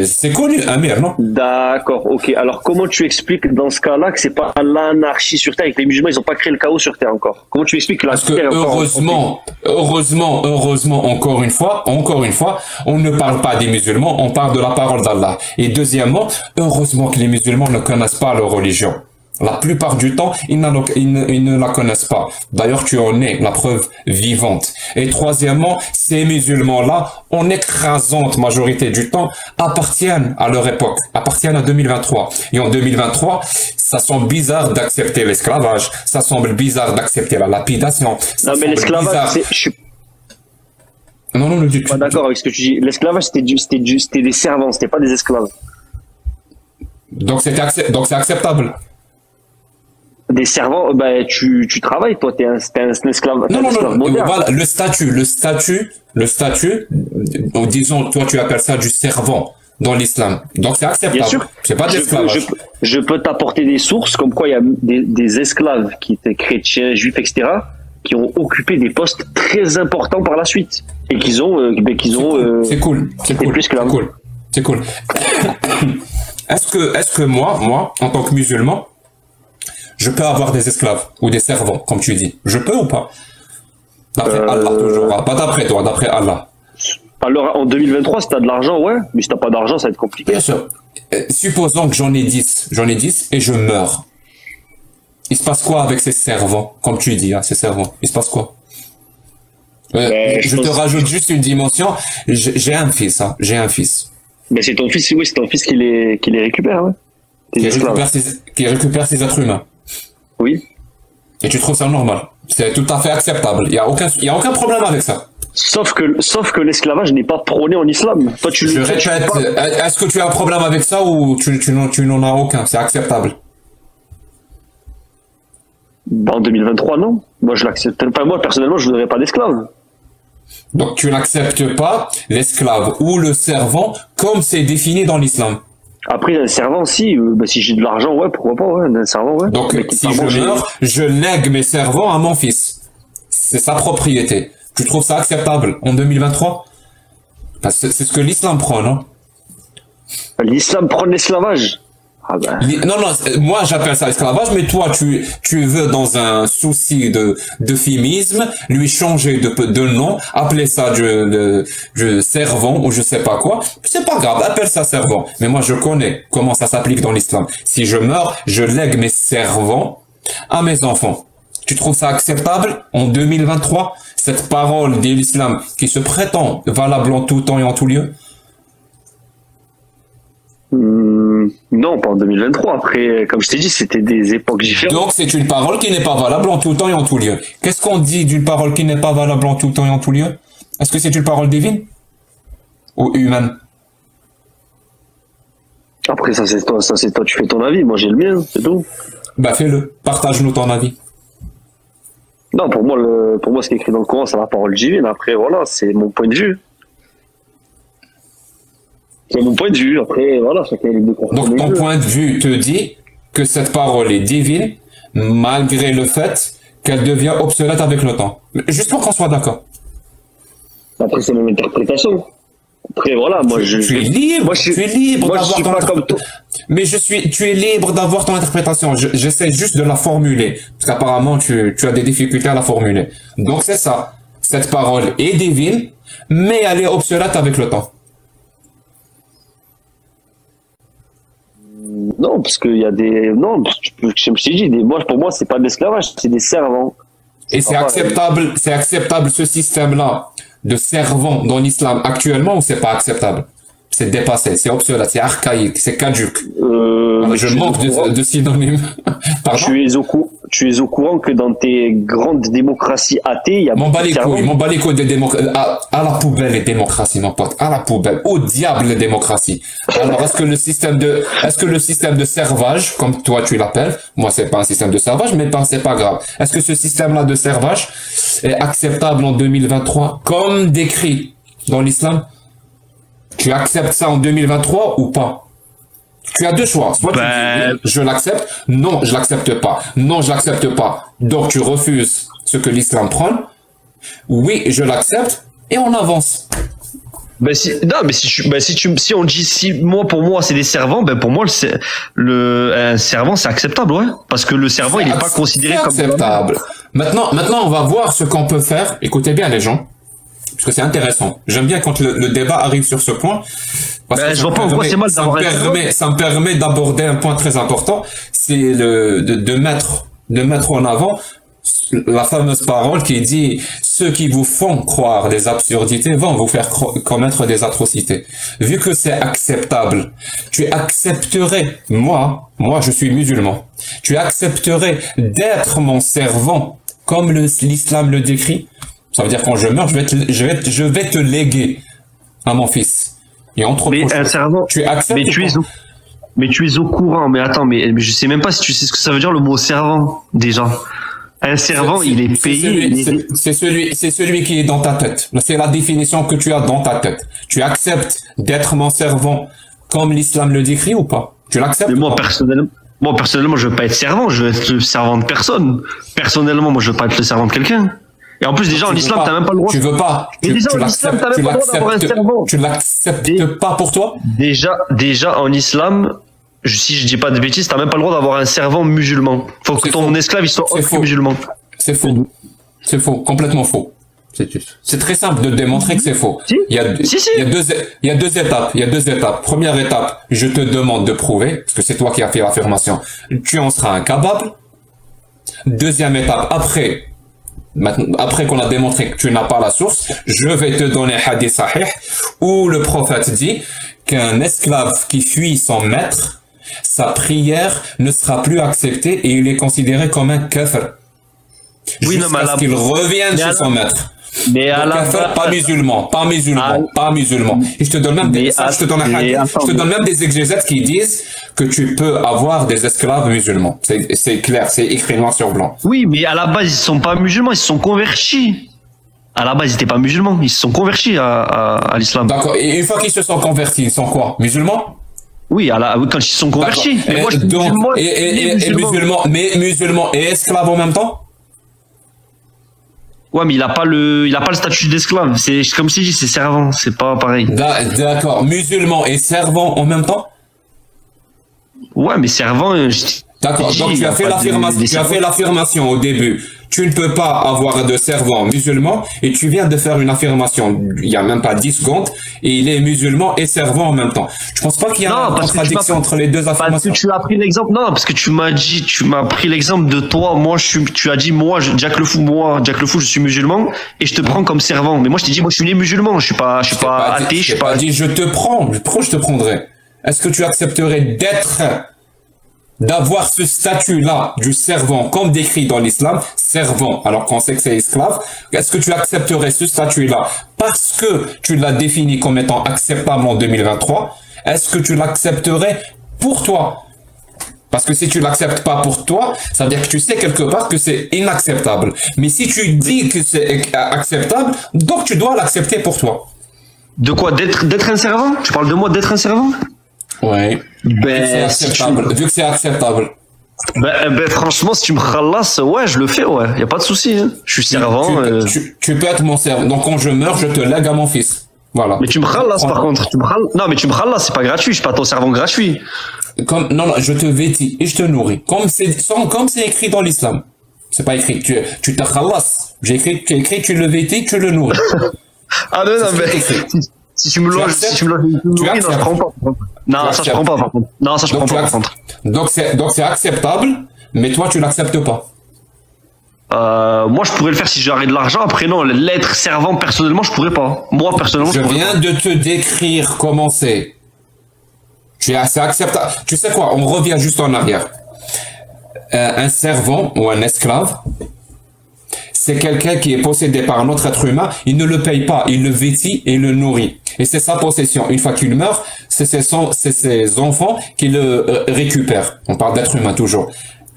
C'est connu, Amir, non? D'accord, ok. Alors, comment tu expliques dans ce cas-là que c'est pas l'anarchie sur Terre et que les musulmans, ils ont pas créé le chaos sur Terre encore? Comment tu expliques que la Terre est encore... heureusement, encore une fois, on ne parle pas des musulmans, on parle de la parole d'Allah. Et deuxièmement, heureusement que les musulmans ne connaissent pas leur religion. La plupart du temps, ils ne la connaissent pas. D'ailleurs, tu en es la preuve vivante. Et troisièmement, ces musulmans-là, en écrasante majorité du temps, appartiennent à leur époque, appartiennent à 2023. Et en 2023, ça semble bizarre d'accepter l'esclavage, ça semble bizarre d'accepter la lapidation. Non, mais l'esclavage, Non, je suis pas d'accord avec ce que tu dis. L'esclavage, c'était des servants, c'était pas des esclaves. Donc c'est acceptable. Des servants, ben tu travailles, toi, t'es un esclave. Non, voilà, le statut, disons, toi tu appelles ça du servant dans l'islam. Donc c'est acceptable. Bien sûr. C'est pas d'esclavage. Je peux t'apporter des sources comme quoi il y a des esclaves qui étaient chrétiens, juifs, etc., qui ont occupé des postes très importants par la suite et qu'ils ont, c'est cool. Est-ce que moi, en tant que musulman, je peux avoir des esclaves ou des servants, comme tu dis? Je peux ou pas? D'après Allah, toujours. Pas d'après toi, d'après Allah. Alors, en 2023, si t'as de l'argent, ouais. Mais si t'as pas d'argent, ça va être compliqué. Bien sûr. Supposons que j'en ai 10 et je meurs. Il se passe quoi avec ces servants? Comme tu dis, ces servants. Il se passe quoi? Je te rajoute juste une dimension. J'ai un fils, Mais c'est ton fils, oui, c'est ton fils qui les récupère, ouais. Qui récupère ses êtres humains. Oui. Et tu trouves ça normal? C'est tout à fait acceptable. Il y a aucun problème avec ça. Sauf que l'esclavage n'est pas prôné en islam. Toi, je répète, est-ce que tu as un problème avec ça ou tu n'en as aucun? C'est acceptable. En 2023, non. Moi, je l'accepte. Enfin, moi, personnellement, je voudrais pas d'esclave. Donc, tu n'acceptes pas l'esclave ou le servant comme c'est défini dans l'islam. Après, un servant, si j'ai de l'argent, ouais, pourquoi pas, ouais, un servant, ouais. Donc, si je meurs, je lègue mes servants à mon fils. C'est sa propriété. Tu trouves ça acceptable en 2023? Parce que c'est ce que l'islam prend, non? L'islam prend l'esclavage. Ah ben. Non, moi j'appelle ça esclavage, mais toi tu veux dans un souci d'euphémisme lui changer de nom, appeler ça du servant ou je sais pas quoi. C'est pas grave, appelle ça servant. Mais moi je connais comment ça s'applique dans l'islam. Si je meurs, je lègue mes servants à mes enfants. Tu trouves ça acceptable en 2023, cette parole de l'islam qui se prétend valable en tout temps et en tout lieu? Non, pas en 2023. Après, comme je t'ai dit, c'était des époques différentes. Donc, c'est une parole qui n'est pas valable en tout temps et en tout lieu. Qu'est-ce qu'on dit d'une parole qui n'est pas valable en tout temps et en tout lieu? Est-ce que c'est une parole divine ou humaine? Après, ça c'est toi, tu fais ton avis. Moi, j'ai le mien, c'est tout. Bah, fais-le. Partage-nous ton avis. Non, pour moi, ce qui est écrit dans le Coran, c'est la parole divine. Après, voilà, c'est mon point de vue. C'est mon point de vue, après, voilà, chacun est libre de comprendre. Donc, ton point de vue te dit que cette parole est divine, malgré le fait qu'elle devient obsolète avec le temps. Juste pour qu'on soit d'accord. Après, c'est mon interprétation. Après, voilà, moi, tu es libre, tu es libre d'avoir ton interprétation. Mais tu es libre d'avoir ton interprétation. J'essaie juste de la formuler. Parce qu'apparemment, tu as des difficultés à la formuler. Donc, c'est ça. Cette parole est divine, mais elle est obsolète avec le temps. Non, parce qu'il y a des... Non, je t'ai dit, pour moi, c'est pas de l'esclavage, c'est des servants. Et c'est acceptable ce système-là de servants dans l'islam actuellement ou c'est pas acceptable? C'est dépassé, c'est obsolète, c'est archaïque, c'est caduque. Je manque de synonymes. Tu es au courant que dans tes grandes démocraties athées, il y a... M'en bats les couilles des démocraties. À la poubelle les démocraties, mon pote. À la poubelle. Au diable les démocraties. Alors, est-ce que le système de servage, comme toi tu l'appelles, moi c'est pas un système de servage, mais c'est pas grave. Est-ce que ce système-là de servage est acceptable en 2023, comme décrit dans l'islam? Tu acceptes ça en 2023 ou pas? Tu as deux choix. Soit tu dis, je l'accepte, non, je l'accepte pas. Non, je l'accepte pas. Donc tu refuses ce que l'islam prône. Oui, je l'accepte et on avance. Si on dit pour moi c'est des servants, pour moi un servant c'est acceptable, ouais, parce que le servant il est pas considéré comme acceptable. Maintenant on va voir ce qu'on peut faire. Écoutez bien les gens. Parce que c'est intéressant. J'aime bien quand le débat arrive sur ce point. Je vois pas en quoi c'est mal d'avoir ça me permet d'aborder un point très important. C'est de mettre en avant la fameuse parole qui dit ceux qui vous font croire des absurdités vont vous faire commettre des atrocités. Vu que c'est acceptable, tu accepterais, moi je suis musulman, tu accepterais d'être mon servant comme l'islam le décrit. Ça veut dire quand je meurs, je vais te léguer à mon fils. Et entre autres choses, servant, tu acceptes. Mais tu es au courant. Mais attends, mais je sais même pas si tu sais ce que ça veut dire le mot servant déjà. Un servant, il est payé. C'est celui qui est dans ta tête. C'est la définition que tu as dans ta tête. Tu acceptes d'être mon servant comme l'islam le décrit ou pas? Tu l'acceptes? Moi personnellement, je veux pas être servant. Je veux être le servant de personne. Personnellement, moi, je veux pas être le servant de quelqu'un. Et en plus, déjà, en islam, t'as même pas le droit. Tu veux pas. Tu l'acceptes pas pour toi? Déjà, en islam, si je dis pas de bêtises, t'as même pas le droit d'avoir un servant musulman. Faut que ton esclave, il soit autre musulman. C'est faux. C'est faux. Complètement faux. C'est très simple de démontrer que c'est faux. Il y a deux étapes. Première étape, je te demande de prouver, parce que c'est toi qui as fait l'affirmation. Tu en seras incapable. Deuxième étape, après qu'on a démontré que tu n'as pas la source, je vais te donner hadith sahih où le prophète dit qu'un esclave qui fuit son maître, sa prière ne sera plus acceptée et il est considéré comme un kafir. Jusqu'à ce qu'il revienne chez son maître. Mais à la pas musulman. Et je te donne même des exégètes qui disent que tu peux avoir des esclaves musulmans. C'est clair, c'est écrit noir sur blanc. Oui, mais à la base, ils sont pas musulmans, ils se sont convertis. À la base, ils étaient pas musulmans, ils se sont convertis à l'islam. D'accord. Et une fois qu'ils se sont convertis, ils sont quoi? Musulmans? Oui, quand ils se sont convertis. Musulmans et esclaves en même temps? Ouais, mais il a pas le statut d'esclave. C'est comme si c'est servant, c'est pas pareil. D'accord. Musulman et servant en même temps? Ouais, mais servant. D'accord. Donc tu as fait l'affirmation au début. Tu ne peux pas avoir de servant musulman et tu viens de faire une affirmation il y a même pas 10 secondes et il est musulman et servant en même temps. Je pense pas qu'il y a une contradiction entre les deux affirmations. Parce que tu as pris l'exemple. Non, parce que tu m'as pris l'exemple de toi. Tu as dit Jack le fou, je suis musulman et je te prends comme servant. Mais moi je t'ai dit moi je suis né musulman, je suis pas athée, je suis pas dit je te prends. Pourquoi je te prendrais? Est-ce que tu accepterais d'avoir ce statut-là du servant, comme décrit dans l'islam, servant, alors qu'on sait que c'est esclave, est-ce que tu accepterais ce statut-là parce que tu l'as défini comme étant acceptable en 2023? Est-ce que tu l'accepterais pour toi? Parce que si tu l'acceptes pas pour toi, ça veut dire que tu sais quelque part que c'est inacceptable. Mais si tu dis que c'est acceptable, donc tu dois l'accepter pour toi. De quoi? D'être un servant? Tu parles de moi d'être un servant? Ouais. Vu que c'est acceptable. Franchement, si tu me khalas, ouais, je le fais, ouais. Y a pas de souci, hein. Je suis servant. Tu peux être mon servant. Donc quand je meurs, je te lègue à mon fils. Voilà. Mais tu me khalas par contre. Non, mais tu me khalas, c'est pas gratuit. Je suis pas ton servant gratuit. Non, je te vêtis et je te nourris. Comme c'est écrit dans l'islam. C'est pas écrit. Tu te khalas. Tu écrit, tu le vêtis, tu le nourris. Ah non, mais. Si tu me loges, non, je prends pas. Non, ça je prends pas par contre. Non, ça je prends pas par contre. Donc c'est acceptable, mais toi tu l'acceptes pas. Moi, je pourrais le faire si j'aurais de l'argent. Après, non, l'être servant, personnellement, je pourrais pas. Moi, personnellement, je viens de te décrire comment c'est. C'est acceptable. Tu sais quoi? On revient juste en arrière. Un servant ou un esclave, c'est quelqu'un qui est possédé par un autre être humain. Il ne le paye pas, il le vêtit et le nourrit. Et c'est sa possession. Une fois qu'il meurt, c'est ses enfants qui le récupèrent. On parle d'être humain toujours.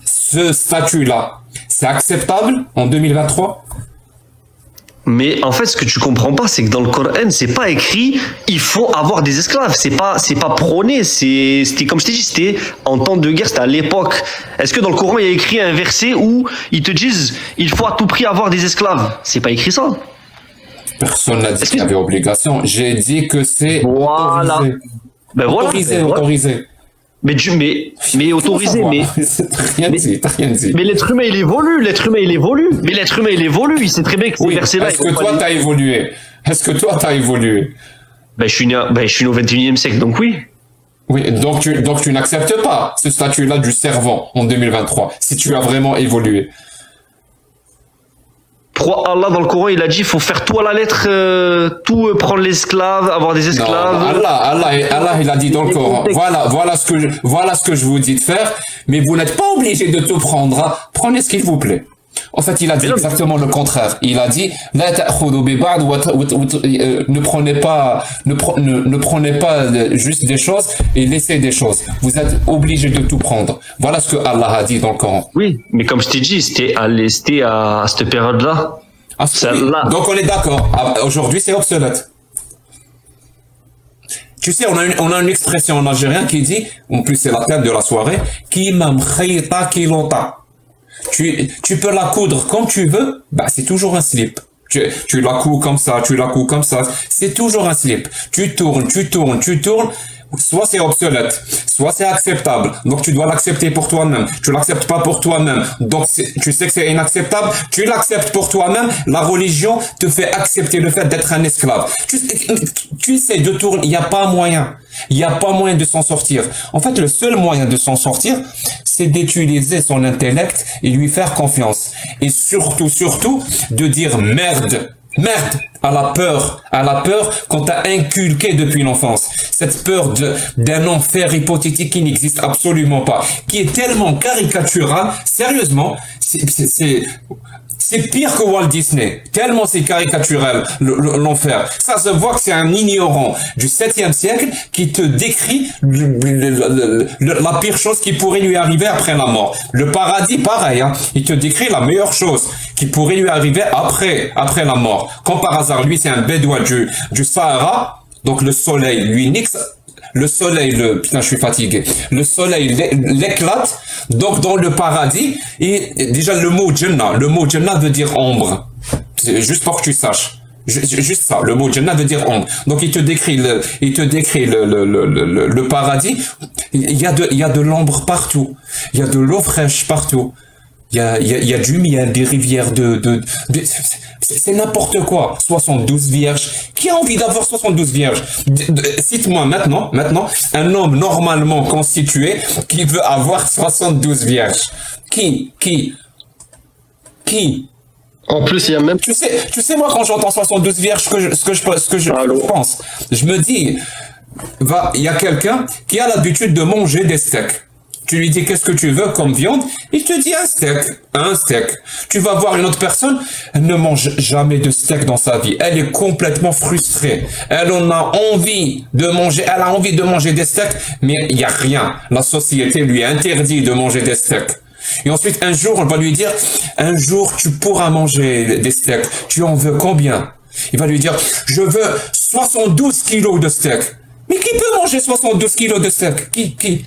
Ce statut-là, c'est acceptable en 2023? Mais en fait, ce que tu comprends pas, c'est que dans le Coran, c'est pas écrit il faut avoir des esclaves. C'est pas prôné. C'était comme je t'ai dit, c'était en temps de guerre, c'était à l'époque. Est-ce que dans le Coran il y a écrit un verset où ils te disent il faut à tout prix avoir des esclaves? C'est pas écrit ça. Personne n'a dit qu'il y avait obligation. J'ai dit que c'est voilà. Autorisé. Ben voilà. Autorisé. Mais autorisé, mais rien dit. Mais l'être humain il évolue, Mais l'être humain il évolue, il sait très bien que ces versets-là. Est-ce que toi t'as évolué? Ben je suis né au 21e siècle, donc oui. Oui, donc tu n'acceptes pas ce statut-là du servant en 2023, si tu as vraiment évolué. Allah dans le Coran il a dit il faut faire tout à la lettre, prendre l'esclave, avoir des esclaves. Non, Allah il a dit dans le Coran voilà ce que je vous dis de faire, mais vous n'êtes pas obligé de tout prendre, hein. Prenez ce qu'il vous plaît. En fait, il a dit exactement le contraire. Il a dit ne prenez pas juste des choses et laissez des choses. Vous êtes obligé de tout prendre. Voilà ce que Allah a dit dans le Coran. Oui, mais comme je t'ai dit, c'était à cette période-là. Ah, oui. Donc on est d'accord. Aujourd'hui, c'est obsolète. Tu sais, on a une expression en algérien qui dit, en plus c'est la thème de la soirée, qui m'am khayta kilota. Tu peux la coudre comme tu veux, bah c'est toujours un slip. Tu la couds comme ça, c'est toujours un slip. Tu tournes. Soit c'est obsolète, soit c'est acceptable. Donc tu dois l'accepter pour toi-même. Tu l'acceptes pas pour toi-même. Donc tu sais que c'est inacceptable. Tu l'acceptes pour toi-même. La religion te fait accepter le fait d'être un esclave. Tu sais de tourner. Il n'y a pas moyen. Il n'y a pas moyen de s'en sortir. En fait, le seul moyen de s'en sortir, c'est d'utiliser son intellect et lui faire confiance. Et surtout, de dire merde à la peur qu'on t'a inculqué depuis l'enfance. Cette peur d'un enfer hypothétique qui n'existe absolument pas, qui est tellement caricatural, sérieusement, c'est pire que Walt Disney. Tellement c'est caricatural, l'enfer. Ça se voit que c'est un ignorant du 7e siècle qui te décrit la pire chose qui pourrait lui arriver après la mort. Le paradis, pareil, hein. Il te décrit la meilleure chose qui pourrait lui arriver après la mort. Comme par hasard, lui, c'est un bédouin du Sahara. Donc le soleil lui nique. Putain, je suis fatigué. Le soleil l'éclate. Donc, dans le paradis, et déjà, le mot Jannah veut dire ombre. C'est juste pour que tu saches. Juste ça. Le mot Jannah veut dire ombre. Donc, il te décrit le paradis. Il y a de l'ombre partout. Il y a de l'eau fraîche partout. Il y a du miel, des rivières c'est n'importe quoi. 72 vierges. Qui a envie d'avoir 72 vierges? Cite-moi maintenant, un homme normalement constitué qui veut avoir 72 vierges. Qui? En plus, il y a même... Tu sais, moi, quand j'entends 72 vierges, ce que je pense, je me dis, il y a quelqu'un qui a l'habitude de manger des steaks. Tu lui dis qu'est-ce que tu veux comme viande, il te dit un steak. Tu vas voir une autre personne, elle ne mange jamais de steak dans sa vie. Elle est complètement frustrée. Elle a envie de manger des steaks, mais il n'y a rien. La société lui interdit de manger des steaks. Et ensuite, un jour, on va lui dire, un jour, tu pourras manger des steaks. Tu en veux combien? Il va lui dire, je veux 72 kilos de steak. Mais qui peut manger 72 kilos de steak? Qui?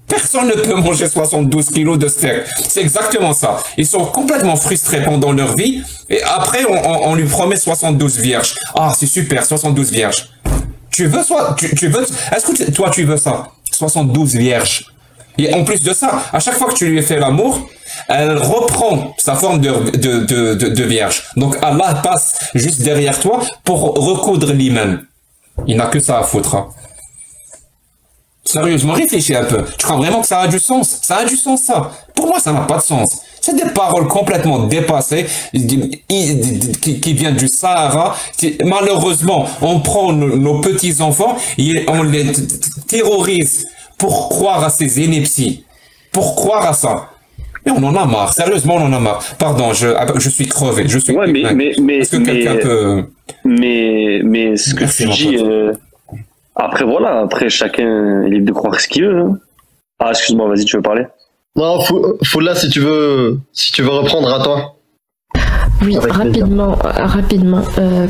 Personne ne peut manger 72 kilos de steak. C'est exactement ça. Ils sont complètement frustrés pendant leur vie. Et après, on lui promet 72 vierges. Ah, c'est super, 72 vierges. Tu veux est-ce que toi, tu veux ça? 72 vierges. Et en plus de ça, à chaque fois que tu lui fais l'amour, elle reprend sa forme de vierge. Donc Allah passe juste derrière toi pour recoudre l'hymen. Il n'a que ça à foutre. Hein. Sérieusement, réfléchis un peu. Tu crois vraiment que ça a du sens? Ça a du sens, ça. Pour moi, ça n'a pas de sens. C'est des paroles complètement dépassées qui viennent du Sahara. Malheureusement, on prend nos petits-enfants et on les terrorise pour croire à ces inepties. Pour croire à ça. Et on en a marre. Sérieusement, on en a marre. Pardon, je suis crevé. Je suis ouais, mais est-ce que quelqu'un peut... Mais ce que tu dis... Après, voilà. Après, chacun est libre de croire ce qu'il veut. Hein. Ah, excuse-moi, vas-y, tu veux parler? Non, Foula, si tu veux reprendre, à toi. Oui, rapidement.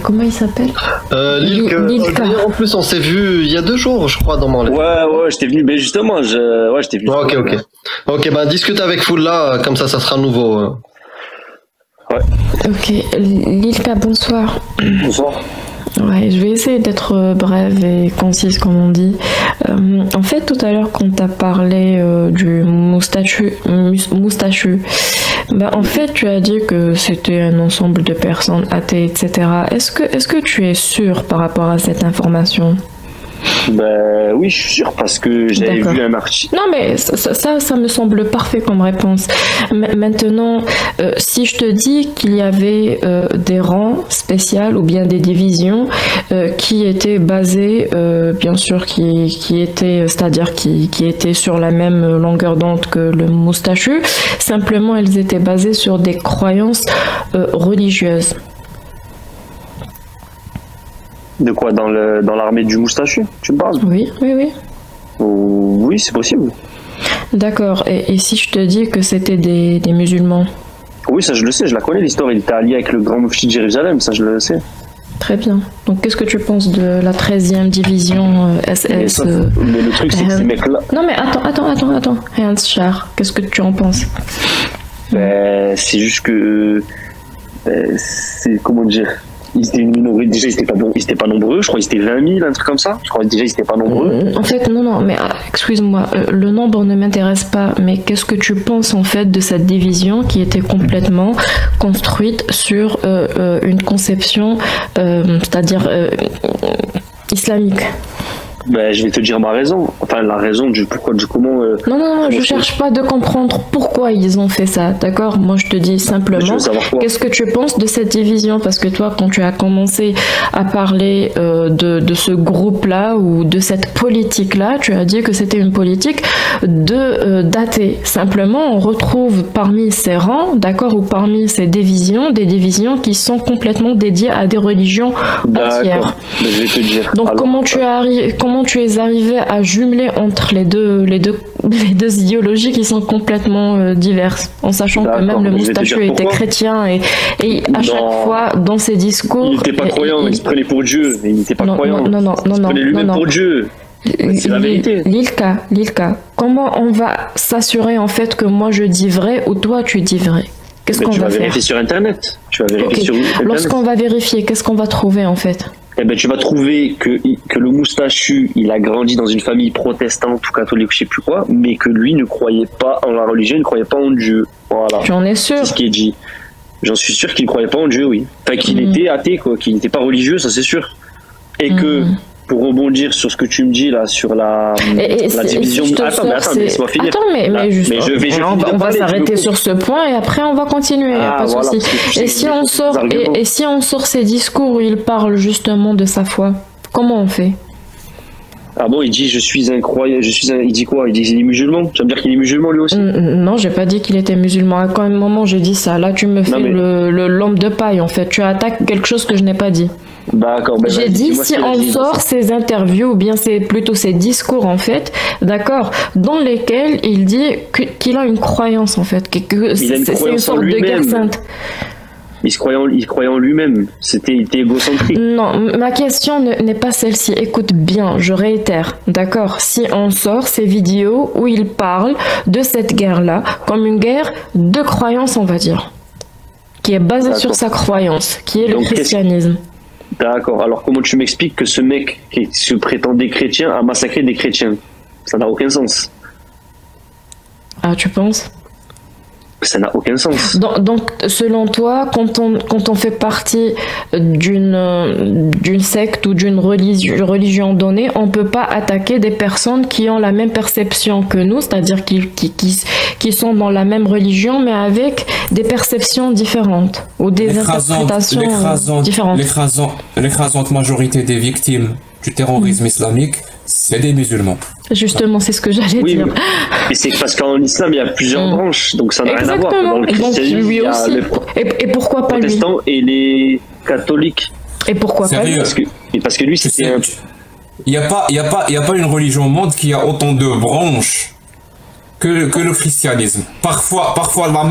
Comment il s'appelle? Lilka. En plus, on s'est vu il y a 2 jours, je crois, dans mon live. Ouais, je t'ai vu, mais justement, je t'ai vu. Ok, ben, discute avec Foula, comme ça sera nouveau. Ouais. Ok, Lilka, bonsoir. Bonsoir. Ouais, je vais essayer d'être brève et concise comme on dit. En fait, tout à l'heure, quand tu as parlé du moustachu, bah, en fait, tu as dit que c'était un ensemble de personnes athées, etc. Est-ce que tu es sûr par rapport à cette information? Ben oui, je suis sûr parce que j'avais vu un article. Non, mais ça me semble parfait comme réponse. Maintenant, si je te dis qu'il y avait des rangs spéciaux ou bien des divisions qui étaient basées, bien sûr, qui étaient, c'est-à-dire qui étaient sur la même longueur d'onde que le moustachu, simplement elles étaient basées sur des croyances religieuses. De quoi, dans l'armée du moustachu, tu me parles? Oui. Oui, c'est possible. D'accord. Et si je te dis que c'était des musulmans? Oui, ça je le sais, je la connais l'histoire. Il était allié avec le grand mufti de Jérusalem, ça je le sais. Très bien. Donc qu'est-ce que tu penses de la 13e division SS? Mais le truc c'est que ces mecs-là... Non mais attends. Hans Char, qu'est-ce que tu en penses? Ben, c'est juste que... c'est... Comment dire? Ils étaient une minorité, déjà ils étaient pas nombreux, je crois qu'ils étaient 20 000, un truc comme ça. Je crois déjà ils étaient pas nombreux. En fait, non, mais excuse-moi, le nombre ne m'intéresse pas, mais qu'est-ce que tu penses en fait de cette division qui était complètement construite sur une conception, c'est-à-dire islamique? Ben, je vais te dire ma raison. Enfin, la raison du pourquoi, du comment... Non, je cherche pas de comprendre pourquoi ils ont fait ça, d'accord? Moi, je te dis simplement, qu'est-ce que tu penses de cette division? Parce que toi, quand tu as commencé à parler de ce groupe-là ou de cette politique-là, tu as dit que c'était une politique d'athées. Simplement, on retrouve parmi ces rangs, d'accord, ou parmi ces divisions, des divisions qui sont complètement dédiées à des religions entières. Ben, je vais te dire. Donc, alors, comment tu es arrivé à jumeler entre les deux idéologies qui sont complètement diverses, en sachant que même le moustachu était chrétien et à chaque fois dans ses discours... Il n'était pas croyant, il se prenait pour Dieu, il n'était pas croyant. Non, il se prenait lui-même pour Dieu. C'est la vérité. Lilka, comment on va s'assurer en fait que moi je dis vrai ou toi tu dis vrai? Qu'est-ce qu'on va faire? Tu vas vérifier sur Internet. Lorsqu'on va vérifier, qu'est-ce qu'on va trouver en fait? Eh ben, tu vas trouver que le moustachu, il a grandi dans une famille protestante ou catholique, je sais plus quoi, mais que lui ne croyait pas en la religion, il ne croyait pas en Dieu. Voilà. Tu en es sûr? C'est ce qui est dit. J'en suis sûr qu'il ne croyait pas en Dieu, oui. Enfin, qu'il était athée, quoi, qu'il n'était pas religieux, ça c'est sûr. Et que, pour rebondir sur ce que tu me dis là, sur la division... Attends, laisse-moi finir. Attends, mais juste... on va s'arrêter sur ce point et après on va continuer, y a pas de souci. Et si on sort ces discours où il parle justement de sa foi, comment on fait? Ah bon, il dit je suis un croyant, il dit quoi? Il dit qu'il est musulman? Tu vas me dire qu'il est musulman lui aussi? Non, j'ai pas dit qu'il était musulman. À quand un moment j'ai dit ça? Là tu me fais le lampe de paille en fait. Tu attaques quelque chose que je n'ai pas dit. D'accord. Ben j'ai dit si on sort ces interviews ou bien c'est plutôt ces discours en fait, d'accord, dans lesquels il dit qu'il a une croyance en fait, que c'est une sorte de guerre sainte. Il croyait en lui-même. Il était égocentrique. Non, ma question n'est pas celle-ci. Écoute bien, je réitère, d'accord? Si on sort ces vidéos où il parle de cette guerre-là comme une guerre de croyance, on va dire, qui est basée sur sa croyance, qui est le christianisme. D'accord. Alors comment tu m'expliques que ce mec qui se prétendait chrétien a massacré des chrétiens? Ça n'a aucun sens. Ah, tu penses? Ça n'a aucun sens. Donc, selon toi, quand on fait partie d'une secte ou d'une religion donnée, on ne peut pas attaquer des personnes qui ont la même perception que nous, c'est-à-dire qui sont dans la même religion, mais avec des perceptions différentes ou des interprétations différentes. L'écrasante majorité des victimes du terrorisme islamique, c'est des musulmans. Justement, c'est ce que j'allais dire. Mais c'est parce qu'en islam, il y a plusieurs branches, donc ça n'a rien à voir. Dans le christianisme, lui aussi. Et pourquoi pas lui? Les protestants et les catholiques. Et pourquoi pas lui? Parce que lui, c'était un... Il n'y a pas une religion au monde qui a autant de branches que le christianisme. Parfois, dans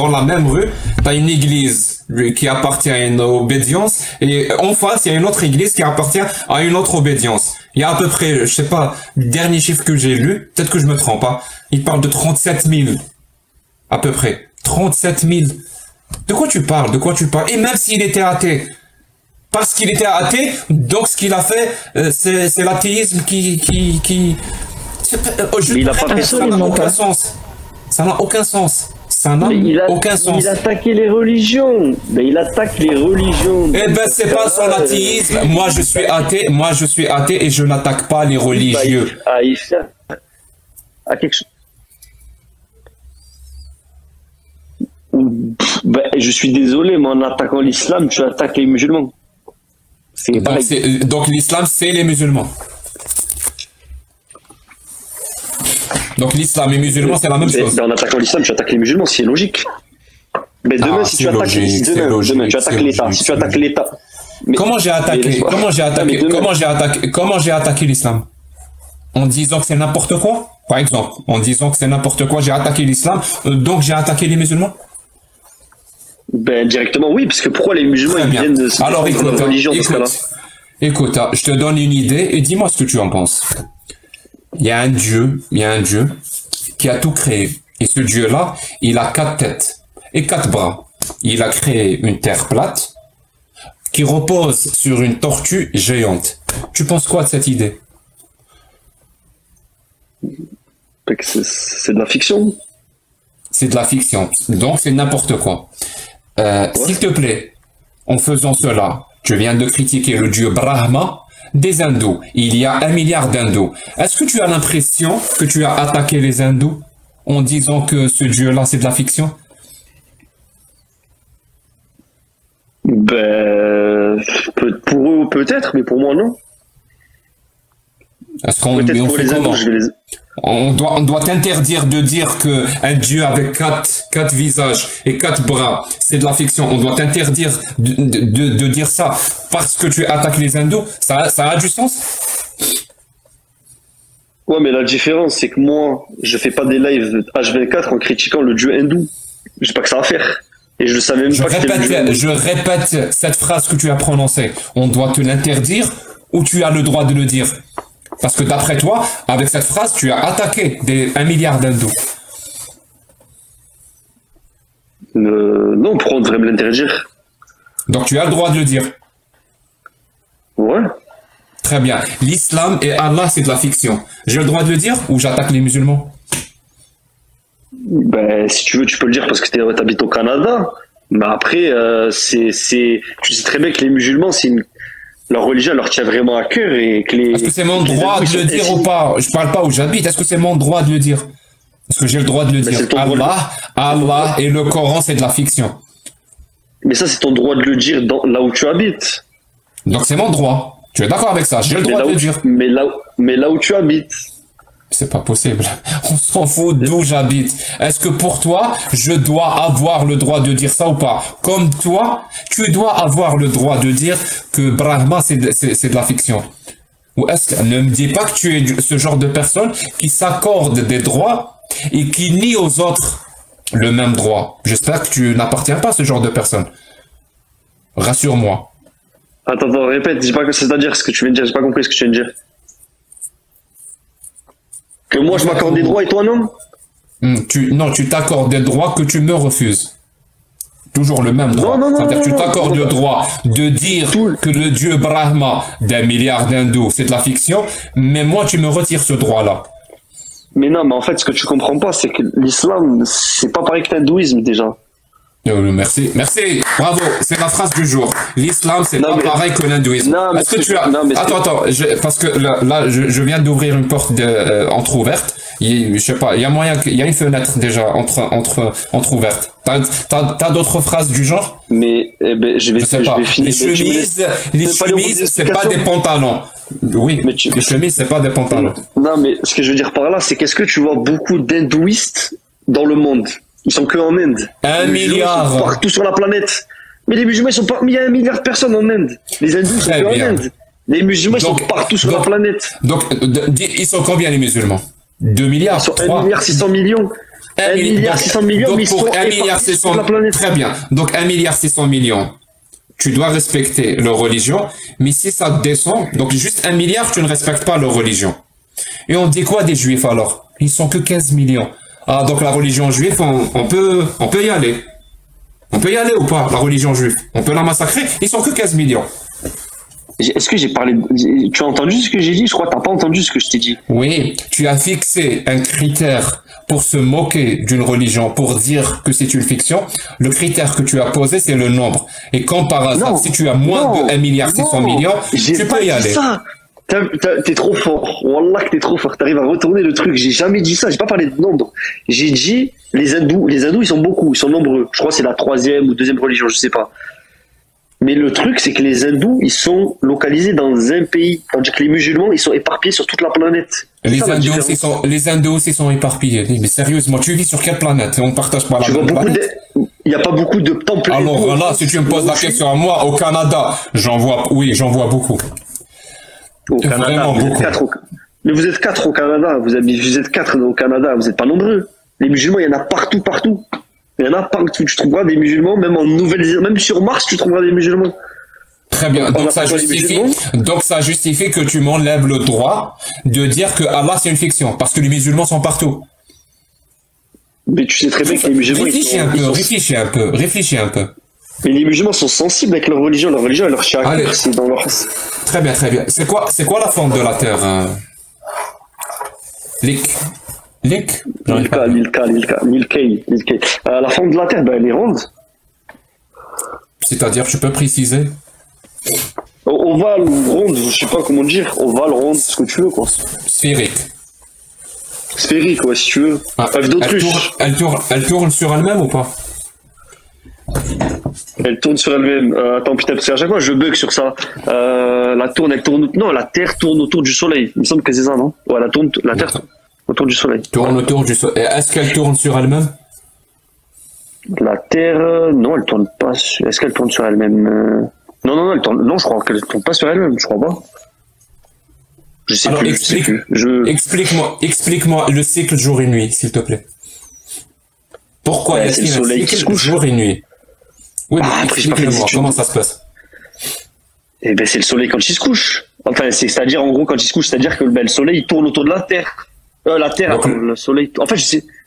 la même rue, t'as une église qui appartient à une obédience, et en face, il y a une autre église qui appartient à une autre obédience. Il y a à peu près, je sais pas, le dernier chiffre que j'ai lu, peut-être que je me trompe pas, il parle de 37 000. À peu près. 37 000. De quoi tu parles? Et même s'il était athée, parce qu'il était athée, donc ce qu'il a fait, c'est l'athéisme qui il a pas fait ça n'a aucun sens. Ça n'a aucun sens. Il attaquait les religions. Mais il attaque les religions. Eh ben, c'est pas son athéisme. Moi, je suis athée et je n'attaque pas les religieux. Il fait à quelque chose. Je suis désolé, mais en attaquant l'islam, tu attaques les musulmans. Donc l'islam, c'est les musulmans. Donc l'islam et les musulmans, c'est la même chose. En attaquant l'islam, tu attaques les musulmans, c'est logique. Mais demain, si tu attaques l'État, si tu attaques l'État. Comment j'ai attaqué l'islam? En disant que c'est n'importe quoi? Par exemple, en disant que c'est n'importe quoi, j'ai attaqué l'islam, donc j'ai attaqué les musulmans? Directement, oui, parce que pourquoi les musulmans ils viennent de alors, leur religion dans ce cas-là? Écoute, je te donne une idée et dis-moi ce que tu en penses. Il y a un Dieu qui a tout créé. Et ce Dieu-là, il a 4 têtes et 4 bras. Il a créé une terre plate qui repose sur une tortue géante. Tu penses quoi de cette idée? C'est de la fiction. C'est de la fiction. Donc c'est n'importe quoi. S'il te plaît, en faisant cela, tu viens de critiquer le dieu Brahma des hindous. Il y a 1 milliard d'hindous. Est-ce que tu as l'impression que tu as attaqué les hindous en disant que ce dieu-là, c'est de la fiction? Pour eux, peut-être, mais pour moi, non. Est-ce qu'on fait comment? On doit t'interdire de dire que un dieu avec 4 visages et 4 bras, c'est de la fiction. On doit t'interdire de dire ça parce que tu attaques les hindous. Ça a du sens? Ouais, mais la différence, c'est que moi, je fais pas des lives H24 en critiquant le dieu hindou. J'ai pas que ça à faire. Et je le savais même pas que c'était le dieu hindou. Je répète cette phrase que tu as prononcée. On doit te l'interdire ou tu as le droit de le dire? Parce que d'après toi, avec cette phrase, tu as attaqué 1 milliard d'hindous. Non, pourquoi on devrait me l'interdire? Donc tu as le droit de le dire. Ouais. Très bien. L'islam et Allah, c'est de la fiction. J'ai le droit de le dire ou j'attaque les musulmans? Si tu veux, tu peux le dire parce que tu habites au Canada. Mais après, tu sais très bien que les musulmans, leur religion leur tient vraiment à cœur et que les... Est-ce que c'est mon droit de le dire ou pas? Je parle pas où j'habite. Est-ce que c'est mon droit de le dire? Est-ce que j'ai le droit de le dire? Allah et le Coran, c'est de la fiction. Mais ça, c'est ton droit de le dire là où tu habites. Donc c'est mon droit. Tu es d'accord avec ça? J'ai le droit de le dire. Mais là où tu habites. C'est pas possible. On s'en fout d'où j'habite. Est-ce que pour toi, je dois avoir le droit de dire ça ou pas? Comme toi, tu dois avoir le droit de dire que Brahma, c'est de la fiction. Ou est-ce que, ne me dis pas que tu es ce genre de personne qui s'accorde des droits et qui nie aux autres le même droit. J'espère que tu n'appartiens pas à ce genre de personne. Rassure-moi. Attends, répète. C'est-à-dire ce que tu viens de dire. J'ai pas compris ce que tu viens de dire. Que moi je m'accorde des droits et toi non? Non, tu t'accordes des droits que tu me refuses. Toujours le même droit. C'est-à-dire que tu t'accordes le droit de dire que le dieu Brahma d'1 milliard d'hindous, c'est de la fiction, mais moi tu me retires ce droit-là. Mais non, mais en fait, ce que tu comprends pas, c'est que l'islam, c'est pas pareil que l'hindouisme, déjà. Merci, merci, bravo, c'est la phrase du jour. L'islam, c'est pas pareil que l'hindouisme. Est-ce que tu as... Attends, parce que là, je viens d'ouvrir une porte entrouverte. Je sais pas, il y a moyen qu'il y a une fenêtre déjà entrouverte. T'as d'autres phrases du genre? Mais je vais finir. Les chemises, c'est pas des pantalons. Oui, mais les chemises, c'est pas des pantalons. Non, mais ce que je veux dire par là, c'est qu'est-ce que tu vois beaucoup d'hindouistes dans le monde? Ils sont que en Inde. 1 milliard. Ils sont partout sur la planète. Mais les musulmans, ils sont pas. Mais il y a 1 milliard de personnes en Inde. Les hindous sont que en Inde. Les musulmans, ils sont partout sur la planète. Donc, ils sont combien les musulmans? 2 milliards. Ils sont 1 milliard 600 millions. 1 milliard 600 millions, donc mais ils sont pour 1 milliard 600 millions. Très bien. Donc 1 milliard 600 millions. Tu dois respecter leur religion, mais si ça descend, donc juste 1 milliard, tu ne respectes pas leur religion. Et on dit quoi des juifs alors? Ils sont que 15 millions. Ah, donc la religion juive, on peut y aller. On peut y aller ou pas, la religion juive? On peut la massacrer? Ils sont que 15 millions. Est-ce que j'ai parlé... Tu as entendu ce que j'ai dit? Je crois que tu n'as pas entendu ce que je t'ai dit. Oui, tu as fixé un critère pour se moquer d'une religion, pour dire que c'est une fiction. Le critère que tu as posé, c'est le nombre. Et comme par hasard, si tu as moins de 1 milliard 600 millions, tu peux y aller. Ça. T'es trop fort. Wallah que t'es trop fort. T'arrives à retourner le truc. J'ai jamais dit ça. J'ai pas parlé de nombre. J'ai dit les hindous, ils sont beaucoup. Ils sont nombreux. Je crois que c'est la 3e ou 2e religion. Je sais pas. Mais le truc, c'est que les hindous, ils sont localisés dans un pays. Tandis que les musulmans, ils sont éparpillés sur toute la planète. Les hindous aussi sont éparpillés. Mais sérieusement, tu vis sur quelle planète? On partage pas la même planète. Il n'y a pas beaucoup de temples. Alors là, si tu me poses la question à moi, au Canada, j'en vois beaucoup. Au Canada, mais vous êtes 4 au Canada, vous êtes 4 au Canada, vous n'êtes pas nombreux. Les musulmans, il y en a partout. Il y en a partout. Tu trouveras des musulmans, même en Nouvelle-Zélande, même sur Mars, tu trouveras des musulmans. Très bien. Donc ça justifie que tu m'enlèves le droit de dire que Allah c'est une fiction, parce que les musulmans sont partout. Mais tu sais très bien que les musulmans... Réfléchis un peu. Mais les musulmans sont sensibles avec leur religion et leur charia, c'est dans leur... Très bien. C'est quoi la forme de la Terre? L'Ilkay. La forme de la Terre, elle est ronde. C'est-à-dire, tu peux préciser? Ovale ou ronde, je sais pas comment dire. Ovale, ronde, ce que tu veux, quoi. Sphérique. Sphérique, ouais, si tu veux. Elle tourne sur elle-même ou pas? Elle tourne sur elle-même. Attends, putain, parce qu'à chaque fois, je bug sur ça. La Terre tourne autour du Soleil. Il me semble que c'est ça, non? Ouais, la Terre tourne autour du Soleil. Tourne autour du Soleil. Est-ce qu'elle tourne sur elle-même? La Terre, non, elle tourne pas. Est-ce qu'elle tourne sur elle-même? Non, elle tourne. Non, je crois qu'elle tourne pas sur elle-même. Je crois pas. Je sais plus. Explique-moi le cycle jour et nuit, s'il te plaît. Pourquoi est-ce qu'il y a un cycle jour et nuit? Oui, mais explique-moi, comment ça se passe? Eh ben, c'est le soleil quand il se couche. Enfin, c'est-à-dire, en gros, quand il se couche, c'est-à-dire que le soleil, il tourne autour de la Terre. La Terre, donc, le soleil... En fait,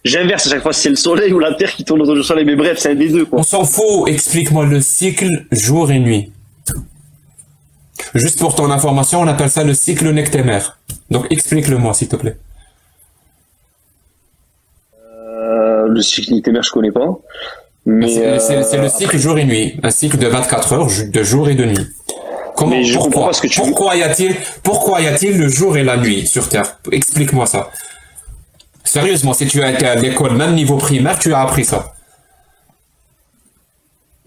j'inverse à chaque fois, c'est le soleil ou la Terre qui tourne autour du soleil, mais bref, c'est un des deux, quoi. On s'en fout, explique-moi le cycle jour et nuit. Juste pour ton information, on appelle ça le cycle nectémaire. Donc, explique-le-moi, s'il te plaît. Le cycle nectémaire, je connais pas. Mais c'est le cycle jour et nuit, un cycle de 24 heures de jour et de nuit. Pourquoi y a-t-il le jour et la nuit sur Terre? Explique-moi ça. Sérieusement, si tu as été à l'école, même niveau primaire, tu as appris ça.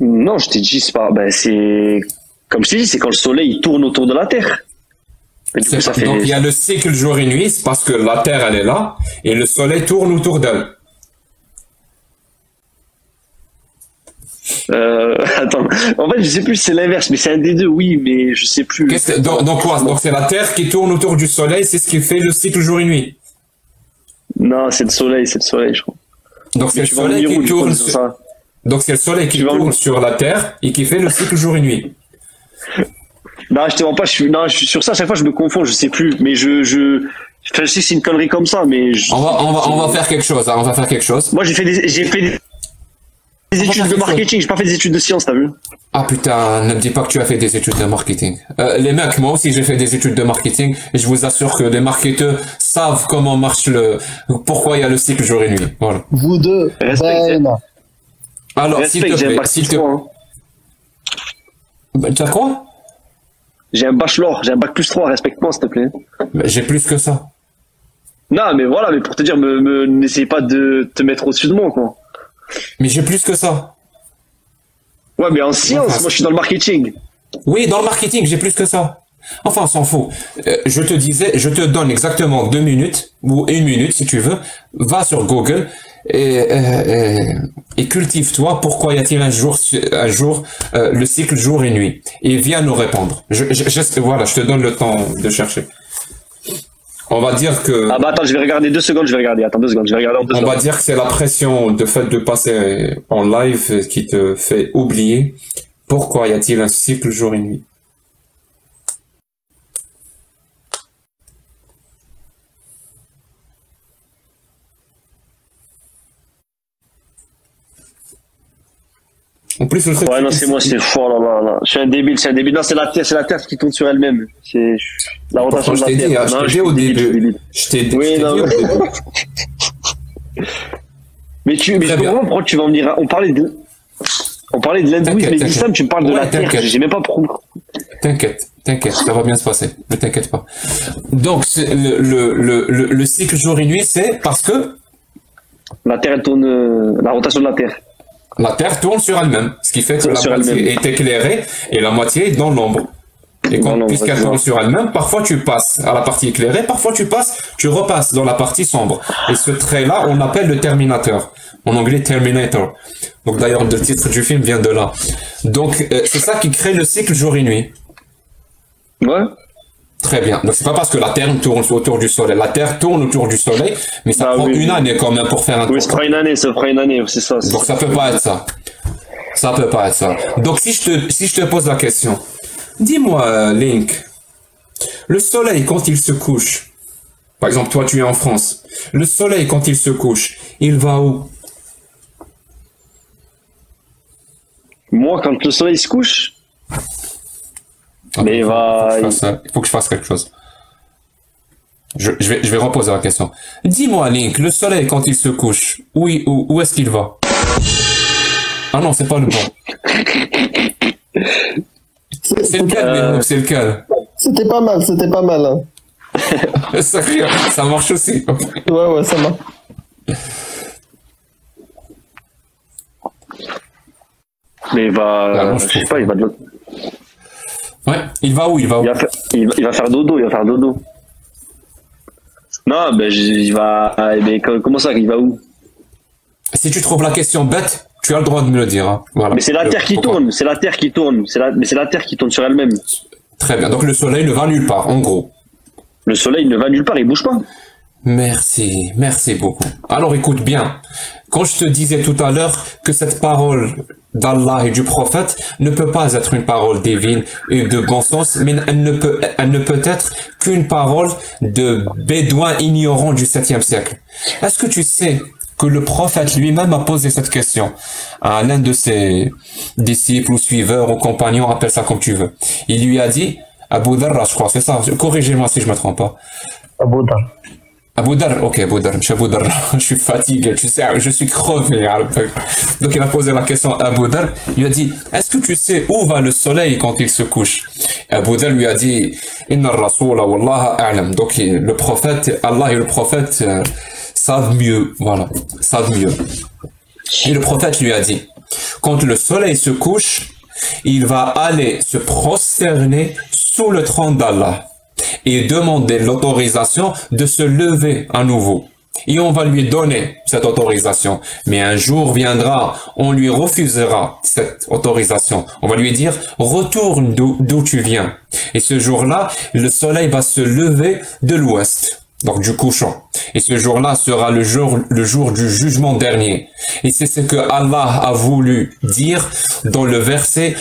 Non, je t'ai dit, c'est pas, c'est, comme je t'ai dit, c'est quand le soleil il tourne autour de la Terre. Donc il y a le cycle jour et nuit, c'est parce que la Terre elle est là, et le soleil tourne autour d'elle. Attends, en fait je sais plus si c'est l'inverse, mais c'est un des deux, oui, mais je sais plus. Donc quoi? Donc c'est la Terre qui tourne autour du Soleil, c'est ce qui fait le cycle jour et nuit? Non, c'est le Soleil, je crois. Donc c'est le Soleil qui tourne sur... Donc c'est le Soleil qui tourne sur la Terre et qui fait le cycle jour et nuit. Non, je te mens pas, sur ça, à chaque fois je me confonds, je sais plus, mais je sais que c'est une connerie comme ça, mais on va faire quelque chose, hein, on va faire quelque chose. Moi j'ai fait des des études de marketing, j'ai pas fait des études de sciences, t'as vu? Ah putain, ne me dis pas que tu as fait des études de marketing. Les mecs, moi aussi j'ai fait des études de marketing et je vous assure que les marketeurs savent comment marche pourquoi il y a le cycle jour et nuit. Voilà. Vous deux, alors, s'il te plaît, tu as quoi? J'ai un bachelor, j'ai un bac plus 3, respecte-moi s'il te plaît. J'ai plus que ça. Non, mais voilà, mais pour te dire, n'essaye pas de te mettre au-dessus de moi, quoi. Mais j'ai plus que ça. Ouais, mais en sciences, moi je suis dans le marketing. Oui, dans le marketing, j'ai plus que ça. Enfin, on s'en fout. Je te donne exactement 2 minutes, ou 1 minute si tu veux. Va sur Google et cultive-toi pourquoi y a-t-il un jour le cycle jour et nuit. Et viens nous répondre. Voilà, je te donne le temps de chercher. On va dire que... Ah bah attends, je vais regarder 2 secondes, je vais regarder. Attends 2 secondes, je vais regarder en 2 secondes. On va dire que c'est la pression de fait de passer en live qui te fait oublier pourquoi y a-t-il un cycle jour et nuit. En plus, ouais, non, c'est moi, c'est fort, là. Je suis un débile. Non, c'est la Terre qui tourne sur elle-même. C'est la rotation de la Terre. Je t'ai dit au début. Je t'ai dit au début. Mais je comprends pourquoi tu vas me dire. On parlait de l'hindouisme et de l'islam, tu me parles de la Terre. J'ai même pas pourquoi. T'inquiète, ça va bien se passer. Ne t'inquiète pas. Donc, le cycle jour et nuit, c'est parce que la Terre, elle tourne, la rotation de la Terre. La Terre tourne sur elle-même, ce qui fait que la moitié est éclairée et la moitié est dans l'ombre. Et puisqu'elle tourne sur elle-même, parfois tu passes à la partie éclairée, parfois tu repasses dans la partie sombre. Et ce trait-là, on appelle le Terminator. En anglais, Terminator. Donc d'ailleurs, le titre du film vient de là. Donc c'est ça qui crée le cycle jour et nuit. Ouais. Très bien. Donc c'est pas parce que la Terre tourne autour du Soleil. La Terre tourne autour du Soleil, mais ça prend une année quand même pour faire un tour. Oui, ça fera une année, c'est ça. Donc ça peut pas être ça. Ça peut pas être ça. Donc si je te pose la question, dis-moi Link, le Soleil quand il se couche, par exemple toi tu es en France, le Soleil quand il se couche, il va où? Moi quand le Soleil se couche? Mais il faut que je fasse quelque chose. Je vais reposer la question. Dis-moi, Link, le soleil, quand il se couche, où est-ce qu'il va? Ah non, c'est pas le bon. C'est lequel, c'est lequel? C'était pas mal. Hein. Ça marche aussi. Ouais, ça marche. Mais il va... je sais pas, il va... Ouais, il va où? Il va faire dodo, Non, ben il va... Mais comment ça, il va où? Si tu trouves la question bête, tu as le droit de me le dire. Hein. Voilà. Mais c'est la Terre qui tourne, c'est la Terre qui tourne. Mais c'est la Terre qui tourne sur elle-même. Très bien, donc le Soleil ne va nulle part, en gros. Le Soleil ne va nulle part, il bouge pas. Merci beaucoup. Alors écoute bien, quand je te disais tout à l'heure que cette parole d'Allah et du prophète ne peut pas être une parole divine et de bon sens, mais elle ne peut être qu'une parole de bédouin ignorant du 7e siècle. Est-ce que tu sais que le prophète lui-même a posé cette question à l'un de ses disciples ou suiveurs ou compagnons, appelle ça comme tu veux. Il lui a dit, Abu Dharr, je crois, c'est ça, corrigez-moi si je me trompe pas. Abu Dharr. Abu Dharr, ok, Abu Dharr, je suis fatigué, tu sais, je suis crevé. Donc il a posé la question à Abu Dharr, il lui a dit, est-ce que tu sais où va le soleil quand il se couche? Abu Dharr lui a dit, Inna ar-rasula wallaha a'lam. Donc le prophète, Allah et le prophète savent mieux, voilà, savent mieux. Et le prophète lui a dit, quand le soleil se couche, il va aller se prosterner sous le trône d'Allah et demander l'autorisation de se lever à nouveau. Et on va lui donner cette autorisation. Mais un jour viendra, on lui refusera cette autorisation. On va lui dire, retourne d'où tu viens. Et ce jour-là, le soleil va se lever de l'ouest, donc du couchant. Et ce jour-là sera le jour du jugement dernier. Et c'est ce que Allah a voulu dire dans le verset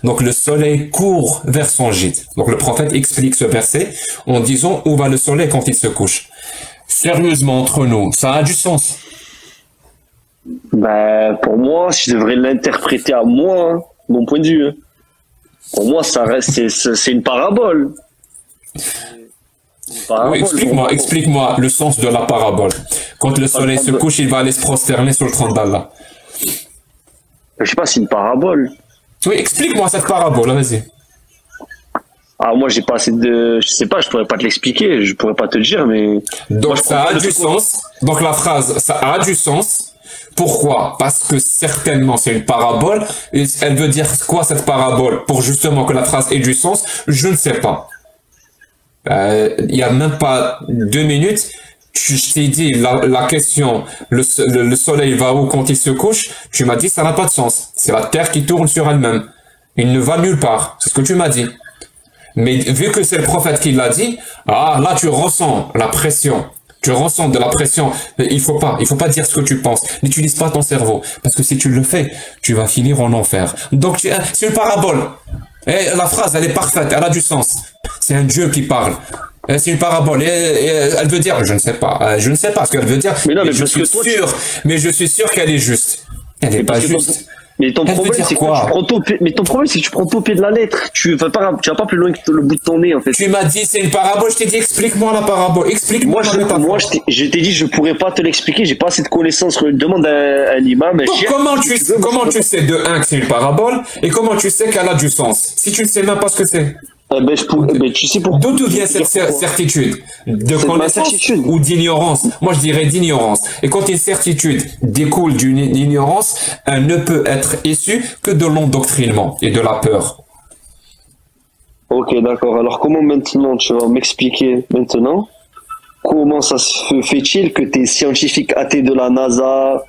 donc le soleil court vers son gîte. Donc le prophète explique ce verset en disant où va le soleil quand il se couche. Sérieusement entre nous, ça a du sens. Ben, pour moi, si je devrais l'interpréter à moi, hein, mon point de vue, hein, pour moi, ça reste, c'est une parabole. Oui, explique-moi le sens de la parabole. Quand le soleil se couche, il va aller se prosterner sur le trône d'Allah. Je sais pas, c'est une parabole. Oui, explique-moi cette parabole, vas-y. Ah, moi, j'ai pas assez de... Je sais pas, je pourrais pas te l'expliquer, je pourrais pas te le dire, mais... Donc, moi, ça a du sens. Donc, la phrase, ça a du sens. Pourquoi? Parce que certainement, c'est une parabole. Et elle veut dire quoi, cette parabole? Pour justement que la phrase ait du sens, je ne sais pas. Il y a même pas 2 minutes, je t'ai dit la question, le soleil va où quand il se couche? Tu m'as dit ça n'a pas de sens. C'est la terre qui tourne sur elle-même. Il ne va nulle part. C'est ce que tu m'as dit. Mais vu que c'est le prophète qui l'a dit, ah là tu ressens la pression. Tu ressens de la pression. Il faut pas dire ce que tu penses. N'utilise pas ton cerveau. Parce que si tu le fais, tu vas finir en enfer. Donc c'est une parabole. Et la phrase, elle est parfaite, elle a du sens. C'est un Dieu qui parle. C'est une parabole. Et elle veut dire, je ne sais pas ce qu'elle veut dire. Mais non, mais je suis sûr qu'elle est juste. Elle n'est pas juste. Mais ton problème, c'est que tu prends tout au pied de la lettre. Tu vas pas plus loin que le bout de ton nez, en fait. Tu m'as dit, c'est une parabole. Je t'ai dit, explique-moi la parabole. Explique-moi la métaphore. Moi, je t'ai dit, je pourrais pas te l'expliquer. J'ai pas assez de connaissances. Demande à un imam, un chef. Comment tu sais de un que c'est une parabole et comment tu sais qu'elle a du sens? Si tu ne sais même pas ce que c'est. Tu sais pourquoi. D'où vient cette certitude? De connaissance ou d'ignorance? Moi, je dirais d'ignorance. Et quand une certitude découle d'une ignorance, elle ne peut être issue que de l'endoctrinement et de la peur. Ok, d'accord. Alors, comment maintenant, tu vas m'expliquer maintenant, comment ça se fait-il que t'es scientifique athée de la NASA,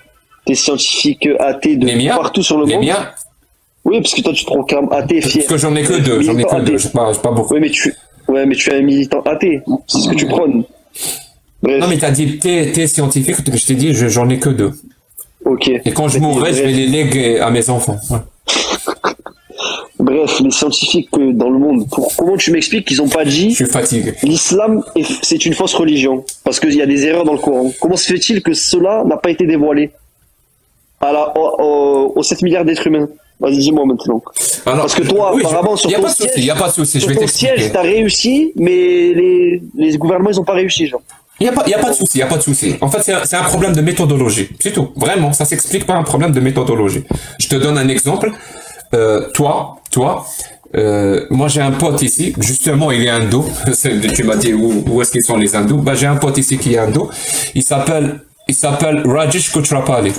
t'es scientifique athée de partout sur le monde? Oui, parce que toi, tu te proclames athée, fier. Parce que j'en ai que deux, j'ai pas beaucoup. Oui, mais tu es un militant athée. C'est ce que tu prônes. Bref. Non, mais t'as dit, t'es scientifique, je t'ai dit, j'en ai que 2. Ok. Et quand je mourrai, je vais les léguer à mes enfants. Ouais. Bref, les scientifiques dans le monde, comment tu m'expliques qu'ils ont pas dit... Je suis fatigué. L'islam, c'est une fausse religion, parce qu'il y a des erreurs dans le Coran. Comment se fait-il que cela n'a pas été dévoilé aux 7 milliards d'êtres humains? Vas-y, dis-moi maintenant. Alors, parce que toi, apparemment, sur ton siège... Il n'y a pas de souci, je vais t'expliquer. Sur ton siège, t'as réussi, mais les gouvernements, ils n'ont pas réussi, genre. Il n'y a pas de souci. En fait, c'est un problème de méthodologie. C'est tout. Vraiment, ça s'explique par un problème de méthodologie. Je te donne un exemple. Moi, j'ai un pote ici. Justement, il est indo. Tu m'as dit où est-ce qu'ils sont les hindous. J'ai un pote ici qui est indo. Il s'appelle Rajesh Kutrapali.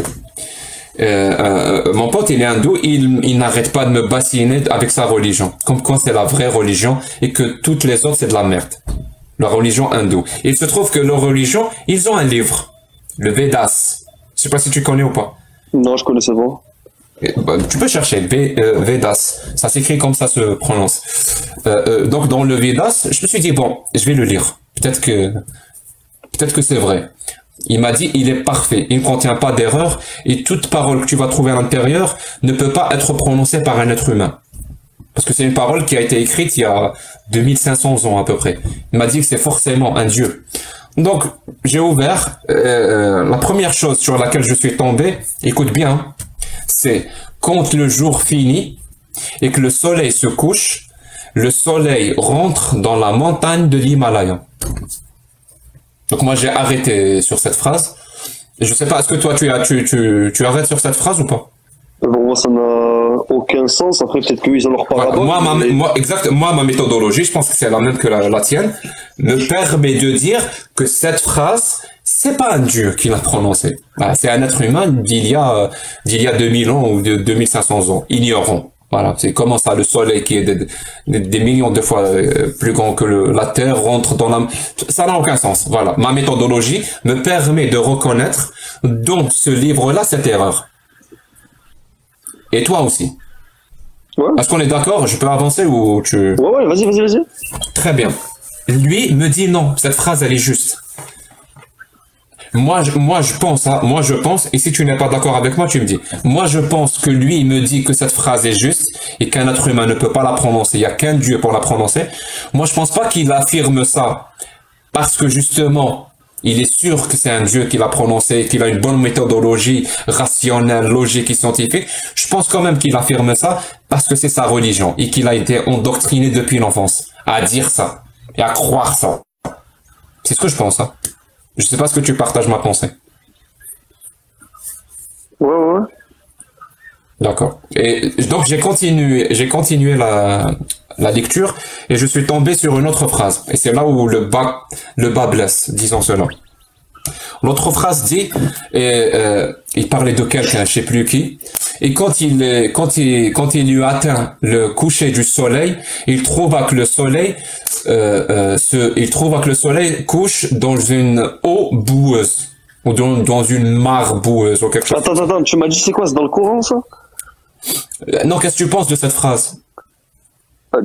Mon pote, il est hindou, il n'arrête pas de me bassiner avec sa religion. Comme quoi c'est la vraie religion et que toutes les autres, c'est de la merde. La religion hindoue. Il se trouve que leur religion, ils ont un livre. Le Vedas. Je sais pas si tu connais ou pas. Non, je connaissais pas. Tu peux chercher Vedas. Ça s'écrit comme ça se prononce. Donc, dans le Vedas, je me suis dit, bon, je vais le lire. Peut-être que c'est vrai. Il m'a dit, il est parfait, il ne contient pas d'erreur et toute parole que tu vas trouver à l'intérieur ne peut pas être prononcée par un être humain. Parce que c'est une parole qui a été écrite il y a 2500 ans à peu près. Il m'a dit que c'est forcément un dieu. Donc, j'ai ouvert, la première chose sur laquelle je suis tombé, écoute bien, c'est quand le jour finit et que le soleil se couche, le soleil rentre dans la montagne de l'Himalaya. Donc moi j'ai arrêté sur cette phrase. Je sais pas, est-ce que toi tu arrêtes sur cette phrase ou pas? Bon, moi ça n'a aucun sens. Après peut-être qu'ils ont leur parabole. Voilà, moi ma méthodologie, je pense que c'est la même que la tienne, me permet de dire que cette phrase, c'est pas un dieu qui l'a prononcée. C'est un être humain d'il y a 2000 ans ou de 2500 ans, ignorant. Voilà, c'est comment ça, le soleil qui est des millions de fois plus grand que la Terre rentre dans la... Ça n'a aucun sens. Voilà, ma méthodologie me permet de reconnaître dans ce livre-là cette erreur. Et toi aussi. Ouais. Est-ce qu'on est d'accord? Je peux avancer ou tu... Ouais, vas-y. Très bien. Lui me dit non, cette phrase elle est juste. Moi je pense, et si tu n'es pas d'accord avec moi, tu me dis. Moi, je pense que lui, il me dit que cette phrase est juste et qu'un être humain ne peut pas la prononcer. Il n'y a qu'un Dieu pour la prononcer. Moi, je pense pas qu'il affirme ça parce que justement, il est sûr que c'est un Dieu qui l'a prononcé, qu'il a une bonne méthodologie rationnelle, logique et scientifique, je pense quand même qu'il affirme ça parce que c'est sa religion et qu'il a été endoctriné depuis l'enfance à dire ça et à croire ça. C'est ce que je pense. Hein. Je sais pas ce que tu partages ma pensée. Ouais. D'accord. Et donc j'ai continué la lecture et je suis tombé sur une autre phrase. Et c'est là où le bas blesse, disons cela. L'autre phrase dit, il parlait de quelqu'un, je sais plus qui, et quand il eut atteint le coucher du soleil, il trouva que le soleil couche dans une eau boueuse ou dans une mare boueuse ou quelque chose. Attends, tu m'as dit c'est quoi, c'est dans le Coran ça? Non, qu'est-ce que tu penses de cette phrase?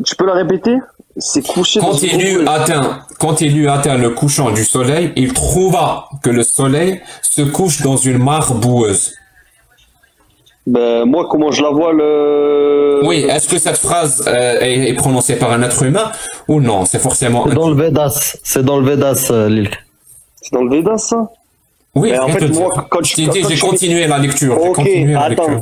Tu peux la répéter? C'est couché. Quand il eut atteint le couchant du soleil, il trouva que le soleil se couche dans une mare boueuse. Ben, moi, comment je la vois Oui, est-ce que cette phrase est prononcée par un être humain ou non? C'est forcément... C'est dans le Vedas. C'est dans le Vedas, Lilk. C'est dans le Vedas, ça? Oui, en fait, moi, quand j'ai continué la lecture. Ok,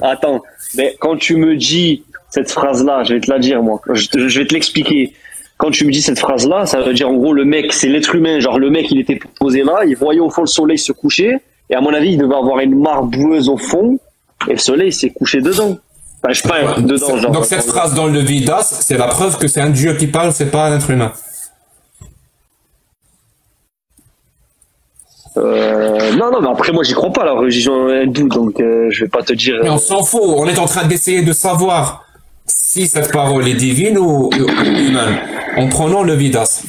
attends. Mais quand tu me dis cette phrase-là, je vais te la dire, moi. Je vais te l'expliquer. Quand tu me dis cette phrase-là, ça veut dire, en gros, le mec, c'est l'être humain. Genre, le mec, il était posé là, il voyait au fond le soleil se coucher. Et à mon avis, il devait avoir une mare boueuse au fond. Et le soleil s'est couché dedans. Enfin, je sais pas, dedans, genre. Donc, cette phrase dans le Vedas, c'est la preuve que c'est un dieu qui parle, c'est pas un être humain. Non, mais après, moi, j'y crois pas à la religion hindoue, donc je vais pas te dire. Mais on s'en fout, on est en train d'essayer de savoir si cette parole est divine ou humaine, en prenant le Vedas.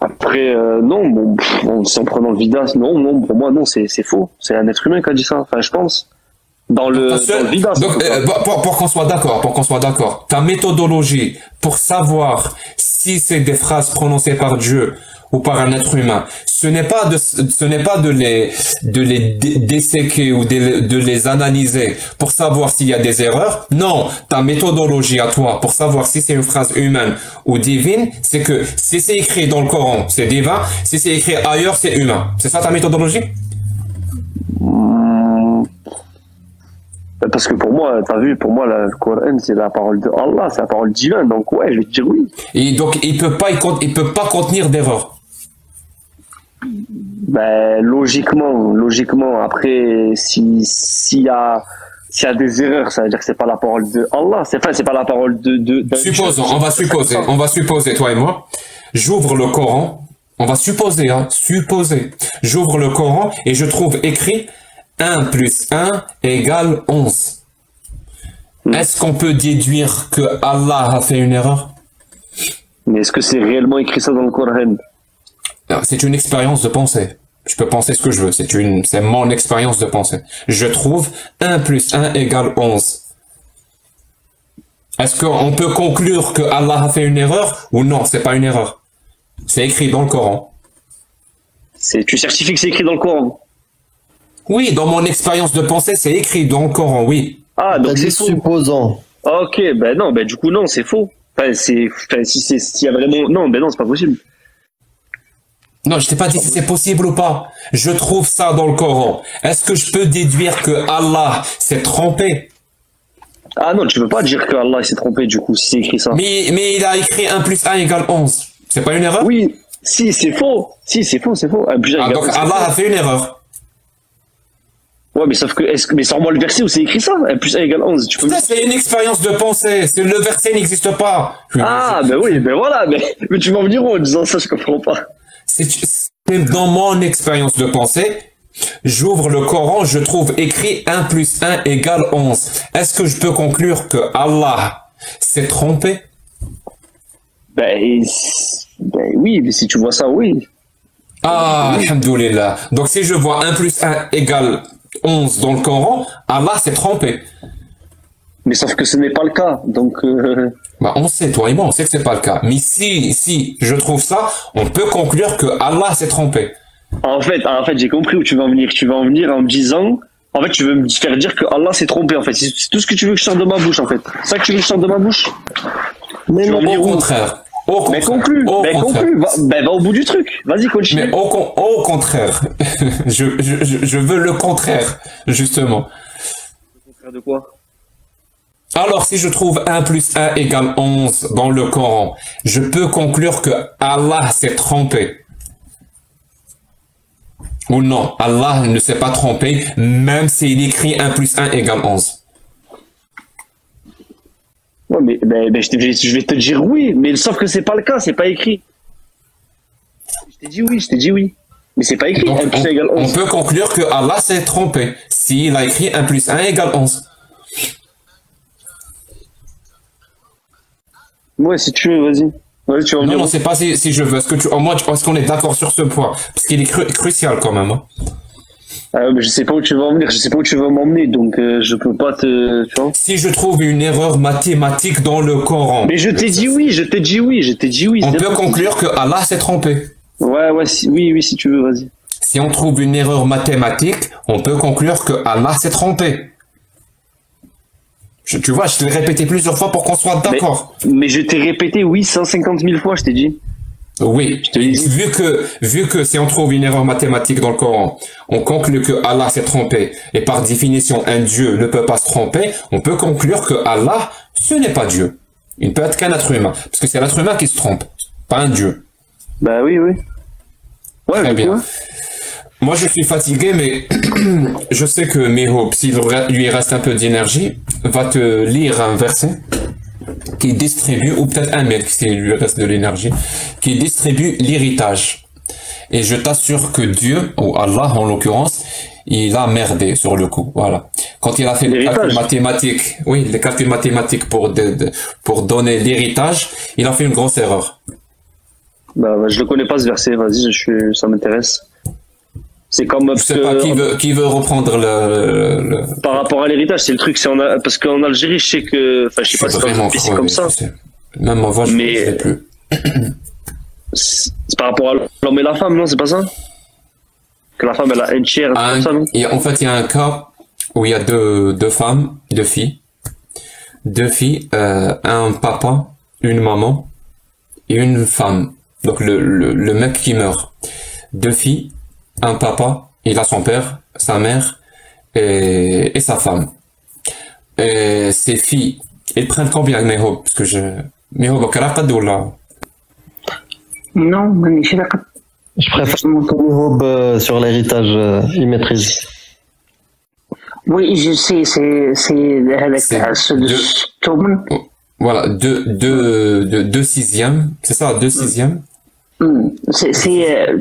Après, non, si en prenant le Vedas, non, pour moi, non, c'est faux. C'est un être humain qui a dit ça, enfin, je pense. Dans le Vedas. Donc, pour qu'on soit d'accord, ta méthodologie pour savoir si c'est des phrases prononcées par Dieu ou par un être humain, ce n'est pas de les disséquer ou de les analyser pour savoir s'il y a des erreurs. Non, ta méthodologie à toi pour savoir si c'est une phrase humaine ou divine, c'est que si c'est écrit dans le Coran, c'est divin, si c'est écrit ailleurs, c'est humain. C'est ça ta méthodologie? Parce que pour moi, t'as vu, pour moi, le Coran, c'est la parole de Allah, c'est la parole divine, donc ouais, je vais te dire oui. Et donc, il peut pas contenir d'erreur. Ben, logiquement, après, s'il y a des erreurs, ça veut dire que c'est pas la parole de Allah, c'est pas la parole de Supposons, on va supposer, toi et moi, j'ouvre le Coran, on va supposer, j'ouvre le Coran et je trouve écrit 1 plus 1 égale 11. Est-ce qu'on peut déduire que Allah a fait une erreur? Mais est-ce que c'est réellement écrit ça dans le Coran? C'est une expérience de pensée. Je peux penser ce que je veux. C'est mon expérience de pensée. Je trouve 1 plus 1 égale 11. Est-ce qu'on peut conclure que Allah a fait une erreur ou non? C'est pas une erreur. C'est écrit dans le Coran. Tu certifies que c'est écrit dans le Coran? Oui, dans mon expérience de pensée, c'est écrit dans le Coran, oui. Ah, donc c'est supposant. Ok, ben non, du coup non, c'est faux. Enfin, s'il y a vraiment, non, c'est pas possible. Non, je t'ai pas dit si c'est possible ou pas. Je trouve ça dans le Coran. Est-ce que je peux déduire que Allah s'est trompé? Ah non, tu peux pas dire que Allah s'est trompé du coup si c'est écrit ça. Mais il a écrit 1 plus 1 égale 11. C'est pas une erreur? Oui, si c'est faux. C'est faux. Donc Allah a fait une erreur. Ouais, mais sauf que, mais sors-moi le verset où c'est écrit ça, 1 plus 1 égale 11. Ça, c'est une expérience de pensée. Le verset n'existe pas. Ah, ben oui, ben voilà, mais tu m'en venir en disant ça, je comprends pas. Dans mon expérience de pensée, j'ouvre le Coran, je trouve écrit 1 plus 1 égale 11. Est-ce que je peux conclure que Allah s'est trompé? Ben oui, mais si tu vois ça, oui. Ah, alhamdoulilah. Donc si je vois 1 plus 1 égale 11 dans le Coran, Allah s'est trompé. Mais sauf que ce n'est pas le cas, donc... on sait, toi et moi, on sait que c'est pas le cas. Mais si je trouve ça, on peut conclure que Allah s'est trompé. En fait, j'ai compris où tu vas en venir. Tu vas en venir en me disant... En fait, tu veux me faire dire que Allah s'est trompé, en fait. C'est tout ce que tu veux que je sorte de ma bouche, en fait. C'est ça que tu veux que je sorte de ma bouche? Mais non, au contraire. Mais conclue. Va au bout du truc. Vas-y, continue. Mais au contraire. je veux le contraire, justement. Le contraire de quoi? Alors, si je trouve 1 plus 1 égale 11 dans le Coran, je peux conclure que Allah s'est trompé. Ou non, Allah ne s'est pas trompé, même s'il écrit 1 plus 1 égale 11. Ouais, mais je vais te dire oui, mais sauf que c'est pas le cas, c'est pas écrit. Je t'ai dit oui. Mais c'est pas écrit. Donc, 1 plus 1 égale 11. On peut conclure que Allah s'est trompé s'il a écrit 1 plus 1 égale 11. Ouais, si tu veux, vas-y. Ouais, tu vas non, c'est pas si je veux. Est-ce qu'on est d'accord sur ce point? Parce qu'il est crucial quand même. Hein. Mais je sais pas où tu vas en venir, je sais pas où tu vas m'emmener, donc je peux pas te... Tu vois. Si je trouve une erreur mathématique dans le Coran... Mais je t'ai dit oui. On peut conclure que Allah s'est trompé. Ouais, oui, si tu veux, vas-y. Si on trouve une erreur mathématique, on peut conclure que Allah s'est trompé. Tu vois, je te l'ai répété plusieurs fois pour qu'on soit d'accord. Mais je t'ai répété oui 150 000 fois, je t'ai dit. Oui, vu que si on trouve une erreur mathématique dans le Coran, on conclut que Allah s'est trompé, et par définition un Dieu ne peut pas se tromper, on peut conclure que Allah, ce n'est pas Dieu. Il ne peut être qu'un être humain, parce que c'est l'être humain qui se trompe, pas un Dieu. Bah oui. Ouais, très bien. Ouais. Moi je suis fatigué, mais je sais que Miho, s'il lui reste un peu d'énergie, va te lire un verset qui distribue, ou peut-être un mec s'il lui reste de l'énergie, qui distribue l'héritage. Et je t'assure que Dieu, ou Allah en l'occurrence, il a merdé sur le coup. Voilà. Quand il a fait les calculs mathématiques, les calculs mathématiques pour donner l'héritage, il a fait une grosse erreur. Bah, je le connais pas ce verset, vas-y, ça m'intéresse. C'est comme je sais pas qui veut reprendre le... Par rapport à l'héritage, c'est le truc, parce qu'en Algérie, je sais que, enfin, je sais pas si c'est comme ça. Même ma voix, je ne sais plus. C'est par rapport à l'homme et la femme, non, c'est pas ça? Que la femme, elle a un tiers, comme ça, non? En fait, il y a un cas où il y a deux filles, un papa, une maman et une femme. Donc le mec qui meurt. 2 filles, un papa, il a son père, sa mère et sa femme. Et ces filles, ils prennent combien, Meho? Parce que Meho, non, je préfère mon sur l'héritage, il maîtrise. Oui, je sais, c'est voilà, 2 sixièmes, c'est ça, 2 sixièmes.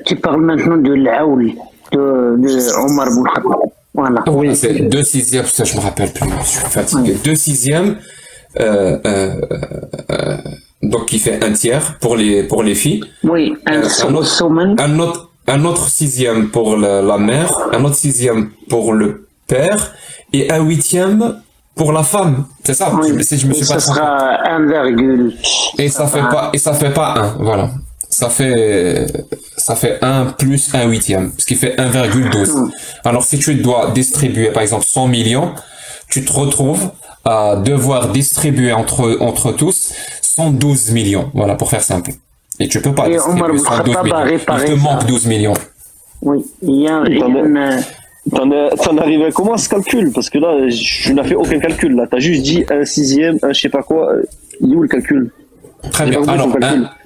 Tu parles maintenant de l'Aoul, de Omar Ibn Khattab. Voilà. Oui, c'est 2 sixièmes, ça je me rappelle plus, je suis fatigué. 2 sixièmes, donc qui fait 1 tiers pour les filles. Oui, un autre sixième pour la mère, un autre sixième pour le père, et 1/8 pour la femme. C'est ça, si je me suis pas trompé. Ça sera 1, et ça fait pas 1, voilà. Ça fait 1 plus 1/8, ce qui fait 1,12. Alors si tu dois distribuer par exemple 100 millions, tu te retrouves à devoir distribuer entre tous 112 millions, voilà, pour faire simple. Et tu peux pas distribuer 112 millions. Il te manque 12 millions. Oui, il y a T'en arrives à comment ce calcul? Parce que là, je n'ai fait aucun calcul. Là, t'as juste dit 1 sixième, un je sais pas quoi. Il est où le calcul? Très bien. Alors,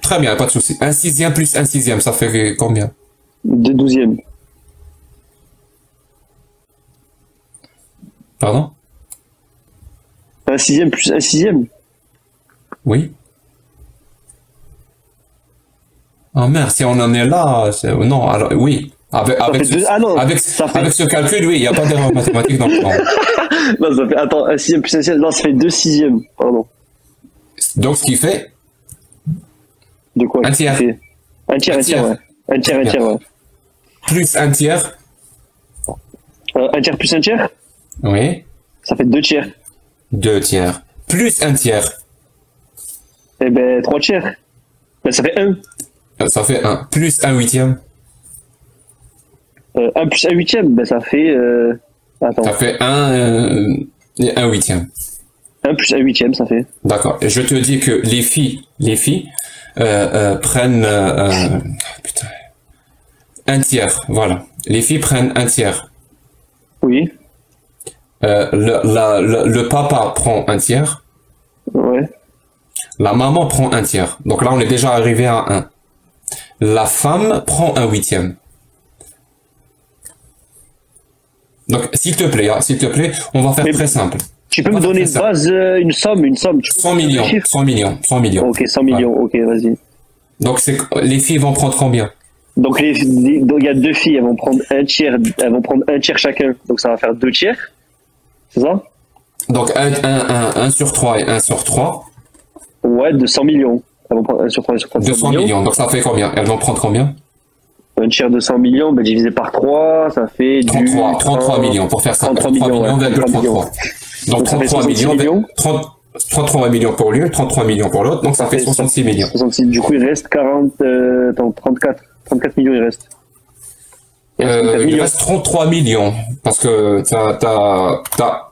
très bien, pas de souci. 1 sixième plus 1 sixième, ça fait combien? 2 douzièmes. Pardon? 1 sixième plus 1 sixième? Oui. Ah merde, si on en est là, non, alors oui. Avec ce calcul, oui, il n'y a pas d'erreur mathématique dans le plan. Non, ça fait, attends, 1 sixième plus 1 sixième, non, ça fait 2 sixièmes, pardon. Donc, ce qui fait? De quoi? 1 tiers. Un tiers, ouais. Un tiers, ouais. Plus 1 tiers. 1 tiers plus 1 tiers? Oui. Ça fait 2 tiers. 2 tiers. Plus 1 tiers. Eh ben, 3 tiers. Ben, ça fait 1. Ça fait 1. Plus 1/8. 1 plus 1/8, ben, ça fait, attends. Ça fait 1/8. 1 plus 1/8, ça fait. D'accord. Et je te dis que les filles, prennent putain, un tiers, voilà. Les filles prennent un tiers. Oui. Le papa prend un tiers. Ouais. La maman prend un tiers. Donc là, on est déjà arrivé à 1. La femme prend un huitième. Donc, s'il te plaît, on va faire très simple. Tu peux me donner de base une somme. 100 millions. Ok, 100 millions, ok, vas-y. Donc, les filles vont prendre combien? Donc, il y a 2 filles, elles vont prendre un tiers chacun. Donc, ça va faire 2 tiers. C'est ça? Donc, 1 sur 3 et 1 sur 3. Ouais, de 100 millions. Elles vont prendre 1 sur 3 et 1 sur 3. 200 millions. Donc, ça fait combien? Elles vont prendre combien? Un tiers de 100 millions, divisé par 3, ça fait 33 millions, pour faire ça. 33 millions. Donc 33 millions pour lui, 33 millions pour l'autre, donc ça fait 66 millions. 66, du coup il reste 34 millions il reste. Il reste 33 millions, parce que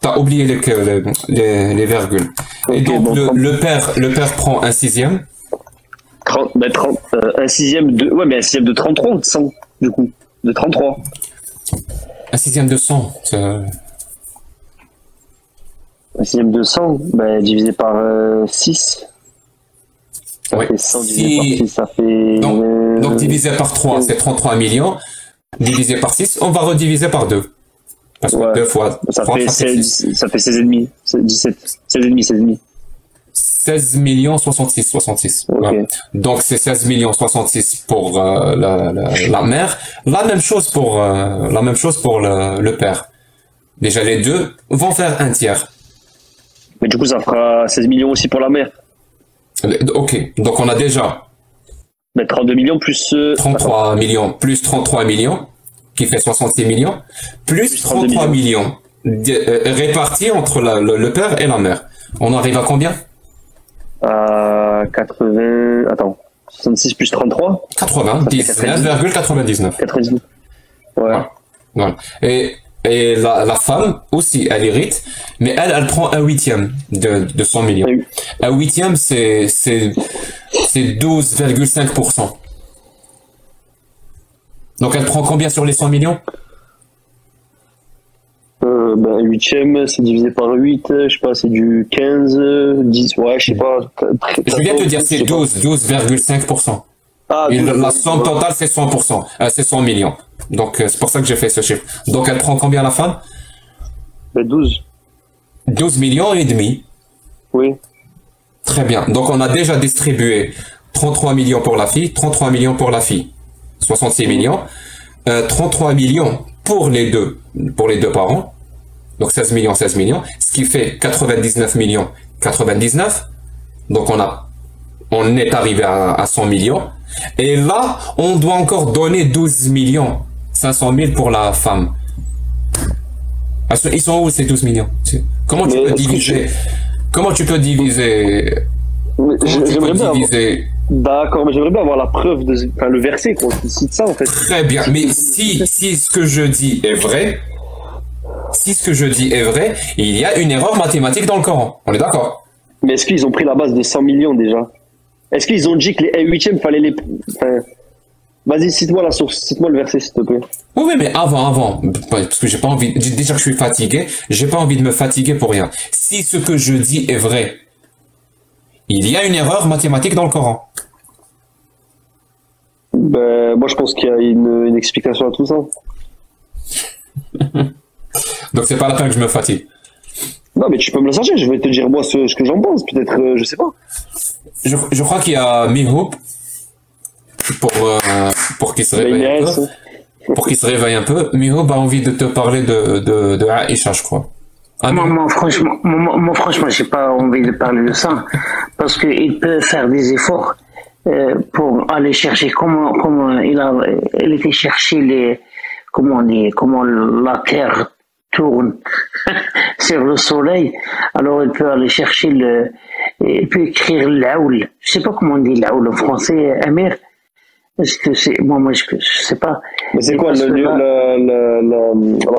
t'as oublié les virgules. Et donc le père prend un sixième. Un sixième de 33 ou de 100 du coup, de 33. Un sixième de 100. Un sixième de 100, divisé par 6. Ça fait 100 divisé par 6, ça fait... Donc divisé par 3, c'est 33 millions. Divisé par 6, on va rediviser par 2. Parce que 2 fois ça 3, fait 16,5. 16,5. 16 millions 66. Okay. Ouais. Donc c'est 16 millions 66 pour la mère. La même chose pour le père. Déjà les deux vont faire un tiers. Mais du coup ça fera 16 millions aussi pour la mère. Ok, donc on a déjà 32 millions plus 33 millions plus 33 millions qui fait 66 millions plus 33 millions répartis entre le père et la mère. On arrive à combien? 80... Attends. 66 plus 33 99,99. 99. Ouais. Voilà. Et la femme aussi, elle hérite, mais elle prend un huitième de 100 millions. Oui. Un huitième, c'est 12,5%. Donc elle prend combien sur les 100 millions? Un huitième, c'est divisé par 8, je sais pas, c'est du 15, 10, ouais, je sais pas. Je viens de te dire, c'est 12,5%. Et la somme totale, c'est 100%, c'est 100 millions. Donc, c'est pour ça que j'ai fait ce chiffre. Donc, elle prend combien la femme? 12. 12 millions et demi. Oui. Très bien. Donc, on a déjà distribué 33 millions pour la fille, 33 millions pour la fille. 66 millions. 33 millions pour les deux parents. Donc 16 millions, ce qui fait 99 millions, 99. Donc on est arrivé à 100 millions. Et là, on doit encore donner 12 millions, 500 000 pour la femme. Ils sont où ces 12 millions? Comment tu peux diviser? D'accord, mais j'aimerais bien avoir la preuve le verset qui cite ça en fait. Très bien, mais si ce que je dis est vrai, il y a une erreur mathématique dans le Coran. On est d'accord? Mais est-ce qu'ils ont pris la base de 100 millions déjà? Est-ce qu'ils ont dit que les 1/8 fallait les... Vas-y, cite-moi la source, cite-moi le verset s'il te plaît. Oui, mais avant, parce que j'ai pas envie, déjà que je suis fatigué, j'ai pas envie de me fatiguer pour rien. Si ce que je dis est vrai, il y a une erreur mathématique dans le Coran. Moi je pense qu'il y a une explication à tout ça. Donc c'est pas la peine que je me fatigue. Non mais tu peux me le sortir, je vais te dire moi ce que j'en pense, peut-être, je sais pas. Je crois qu'il y a Mihoub pour qu'il se réveille un peu. Pour qu'il se réveille un peu. Mihoub a envie de te parler de Aïcha, je crois. Moi, franchement, j'ai pas envie de parler de ça, parce qu'il peut faire des efforts pour aller chercher comment il était chercher comment la Terre tourne sur le soleil. Alors il peut aller chercher il peut écrire l'aoul. Je sais pas comment on dit l'aoul en français, Amir. Est-ce que c'est moi je sais pas. Mais c'est quoi la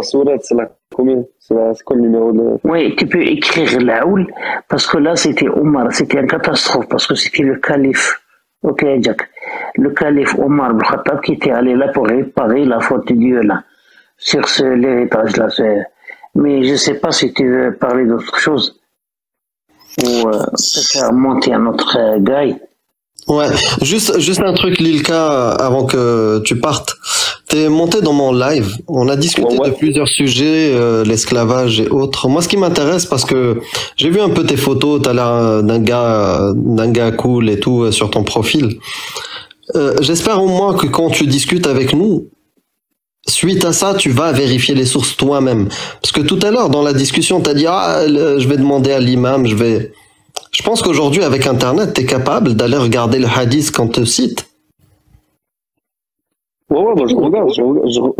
sourate, c'est la combien? C'est quoi le numéro de... Oui, tu peux écrire l'aoul parce que là c'était Omar, c'était une catastrophe parce que c'était le calife Ok, Jack. Le calife Omar ibn Khattab qui était allé là pour réparer la faute de Dieu là, sur l'héritage là. Mais je sais pas si tu veux parler d'autre chose ou faire monter un autre guy. Ouais, juste un truc, Lilka, avant que tu partes. T'es monté dans mon live. On a discuté de plusieurs sujets, l'esclavage et autres. Moi, ce qui m'intéresse, parce que j'ai vu un peu tes photos, t'as l'air d'un gars cool et tout sur ton profil. J'espère au moins que quand tu discutes avec nous, suite à ça, tu vas vérifier les sources toi-même. Parce que tout à l'heure, dans la discussion, t'as dit, je vais demander à l'imam, Je pense qu'aujourd'hui, avec Internet, t'es capable d'aller regarder le hadith qu'on te cite. Ouais, moi je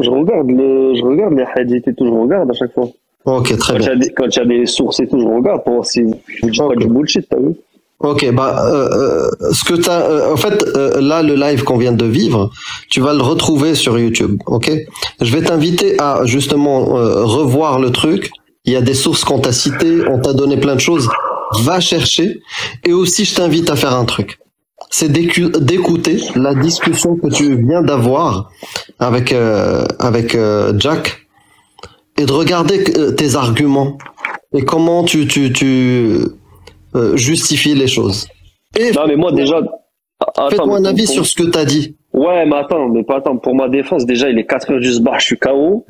regarde les hadiths et tout, je regarde à chaque fois. Ok, très bien. Quand il y a des sources et tout, je regarde pour voir si je dis pas du bullshit, t'as vu? Ok, ce que en fait, là, le live qu'on vient de vivre, tu vas le retrouver sur YouTube, ok? Je vais t'inviter à, justement, revoir le truc. Il y a des sources qu'on t'a citées, on t'a donné plein de choses. Va chercher. Et aussi, je t'invite à faire un truc. C'est d'écouter la discussion que tu viens d'avoir avec Jack et de regarder tes arguments et comment tu justifies les choses. Et non, mais moi, déjà, fais-toi un avis sur ce que t'as dit. Ouais, mais attends, pour ma défense, déjà, il est 4h du soir, je suis KO.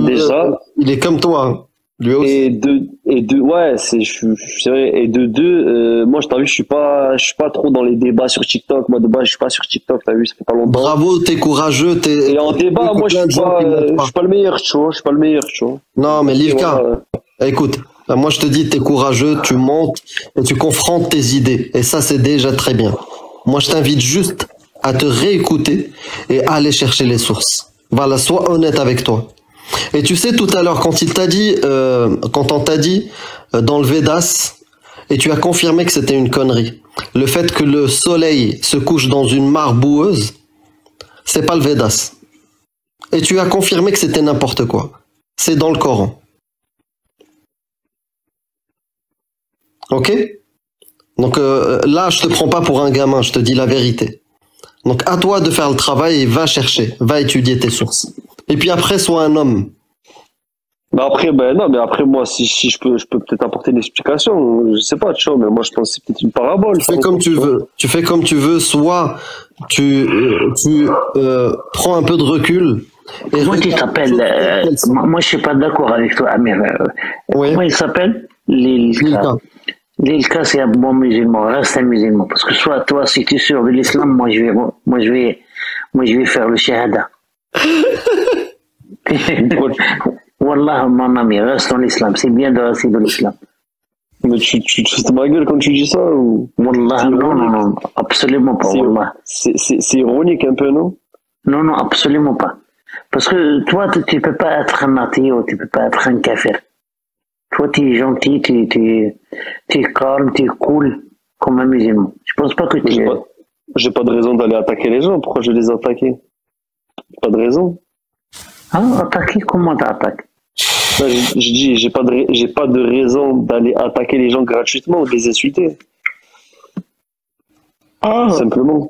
Déjà. Il est comme toi. Lui aussi. Et deux, ouais, c'est vrai. Et moi, je t'ai vu, je suis pas trop dans les débats sur TikTok. Moi, de base, je suis pas sur TikTok, t'as vu, ça fait pas longtemps. Bravo, t'es courageux, Et en débat, moi, je suis pas le meilleur, tu vois, Non, mais Livka, écoute, moi, je te dis, t'es courageux, tu montes et tu confrontes tes idées. Et ça, c'est déjà très bien. Moi, je t'invite juste à te réécouter et à aller chercher les sources. Voilà, sois honnête avec toi. Et tu sais, tout à l'heure, quand on t'a dit dans le Vedas, et tu as confirmé que c'était une connerie, le fait que le soleil se couche dans une mare boueuse, c'est pas le Vedas. Et tu as confirmé que c'était n'importe quoi. C'est dans le Coran. Ok? Donc là, je te prends pas pour un gamin, je te dis la vérité. Donc à toi de faire le travail et va chercher, va étudier tes sources. Et puis après, sois un homme. Après, moi, si je peux peut-être apporter une explication. Je sais pas, tu vois, mais moi, je pense que c'est peut-être une parabole. Tu fais comme tu veux. Tu fais comme tu veux. Soit tu prends un peu de recul. Et moi, tu t'appelles. Moi, je suis pas d'accord avec toi, Amir. Oui. Comment il s'appelle? Lilka. Lilka, c'est un bon musulman. Reste un musulman. Parce que soit toi, si tu es sûr de l'islam, moi, je vais faire le shahada. Wallah, mon ami, reste dans l'islam. C'est bien de rester dans l'islam. Mais tu te fous de ma gueule quand tu dis ça ou... Wallah, non, absolument pas. C'est ironique un peu, non? Non, absolument pas. Parce que toi, tu peux pas être un athée ou tu peux pas être un kafir. Toi, tu es gentil, tu es calme, tu es cool, comme un musulman. Je pense pas que tu... J'ai pas de raison d'aller attaquer les gens. Pourquoi je vais les attaquer? Pas de raison. Attaquer? Comment t'attaques? Je dis, j'ai pas de raison d'aller attaquer les gens gratuitement ou de les insulter. Simplement.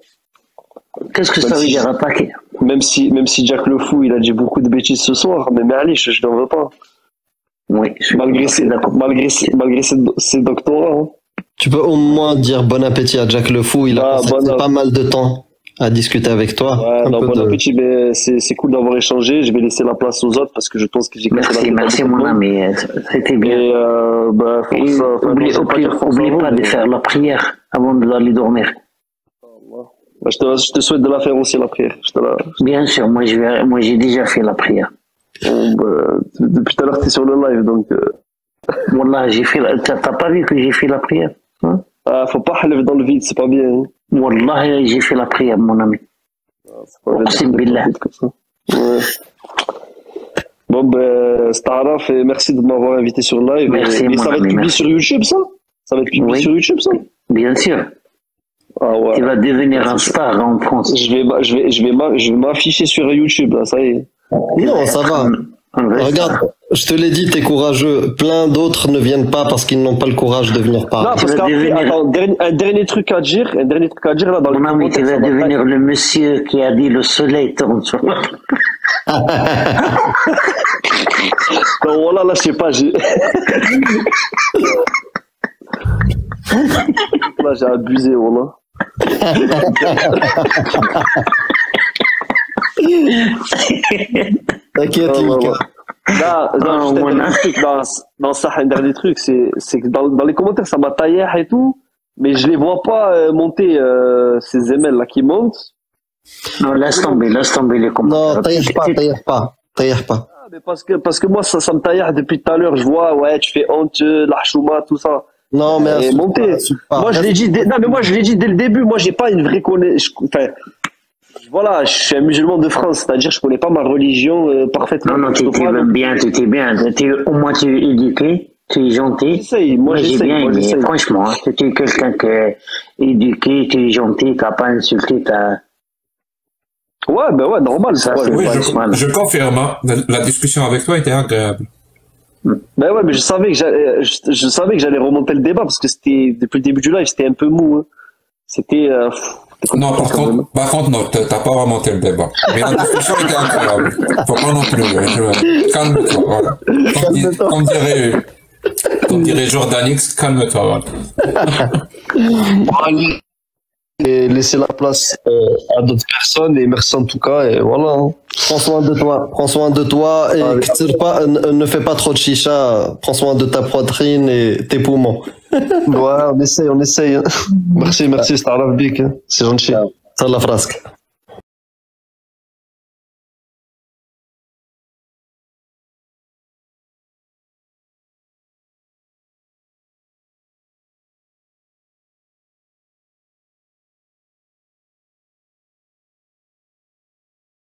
Qu'est-ce que ça veut dire attaquer? Même si Jack le Fou, il a dit beaucoup de bêtises ce soir, mais allez, je n'en veux pas. Oui, malgré ses doctorats. Hein. Tu peux au moins dire bon appétit à Jack le Fou, il a passé pas mal de temps à discuter avec toi. Ouais, bon appétit, mais c'est cool d'avoir échangé. Je vais laisser la place aux autres parce que je pense que j'ai cassé Merci mon ami, c'était bien. Et oublie pas de faire la prière avant d'aller dormir. Je te souhaite de la faire aussi, la prière. Bien sûr, moi j'ai déjà fait la prière. Depuis tout à l'heure, tu es sur le live, donc... Wallah, t'as pas vu que j'ai fait la prière, hein? Faut pas lever dans le vide, c'est pas bien. Hein? Wallah, j'ai fait la prière, mon ami. C'est billah. Ouais. Bon, Staraf, et merci de m'avoir invité sur le live. Merci, et ça va être publié sur YouTube, ça? Ça va être publié sur YouTube, ça? Bien sûr. Ouais. Tu vas devenir un star en France. Je vais m'afficher sur YouTube, là, ça y est. Non, ça va. Regarde, Je te l'ai dit, t'es courageux. Plein d'autres ne viennent pas parce qu'ils n'ont pas le courage de venir parler. Non, parce qu'après, attends, un dernier truc à dire là dans le commentaire. Mon ami, tu vas devenir le monsieur qui a dit le soleil tourne sur moi. Non, voilà, là, je sais pas, là, j'ai abusé, voilà. T'inquiète, Lucas. Dans ça, un dernier truc, c'est que dans les commentaires, ça m'a taillé et tout, mais je les vois pas monter, ces emails là qui montent. Non, laisse tomber les commentaires. Non, taillère pas. Ah, mais parce que moi, ça me taille depuis tout à l'heure, je vois, ouais, tu fais honte, la chouma, tout ça. Non, mais monter. Moi, je l'ai dit, moi, je l'ai dit dès le début, moi, j'ai pas une vraie connaissance, enfin, voilà, je suis un musulman de France, c'est-à-dire je connais pas ma religion parfaitement. Non, tu t'es bien. Au moins tu es éduqué, tu es gentil. J'essaye. Franchement, tu es quelqu'un qui est éduqué, tu es gentil, t'as pas insulté, Ouais, normal. Ça, oui, je confirme, hein. La discussion avec toi était agréable. Ben ouais, mais je savais que j'allais remonter le débat parce que c'était, depuis le début du live, c'était un peu mou, hein. C'était, non, par contre, non, t'as pas remonté le débat. Mais la discussion était incroyable. Faut pas non plus, calme-toi, voilà. Comme dirait Jordanix, calme-toi, voilà. Et laisser la place à d'autres personnes, et merci en tout cas, et voilà. Prends soin de toi, et ne fais pas trop de chicha, prends soin de ta poitrine et tes poumons. Ouais, on essaye. Merci, c'est gentil. C'est la frasque.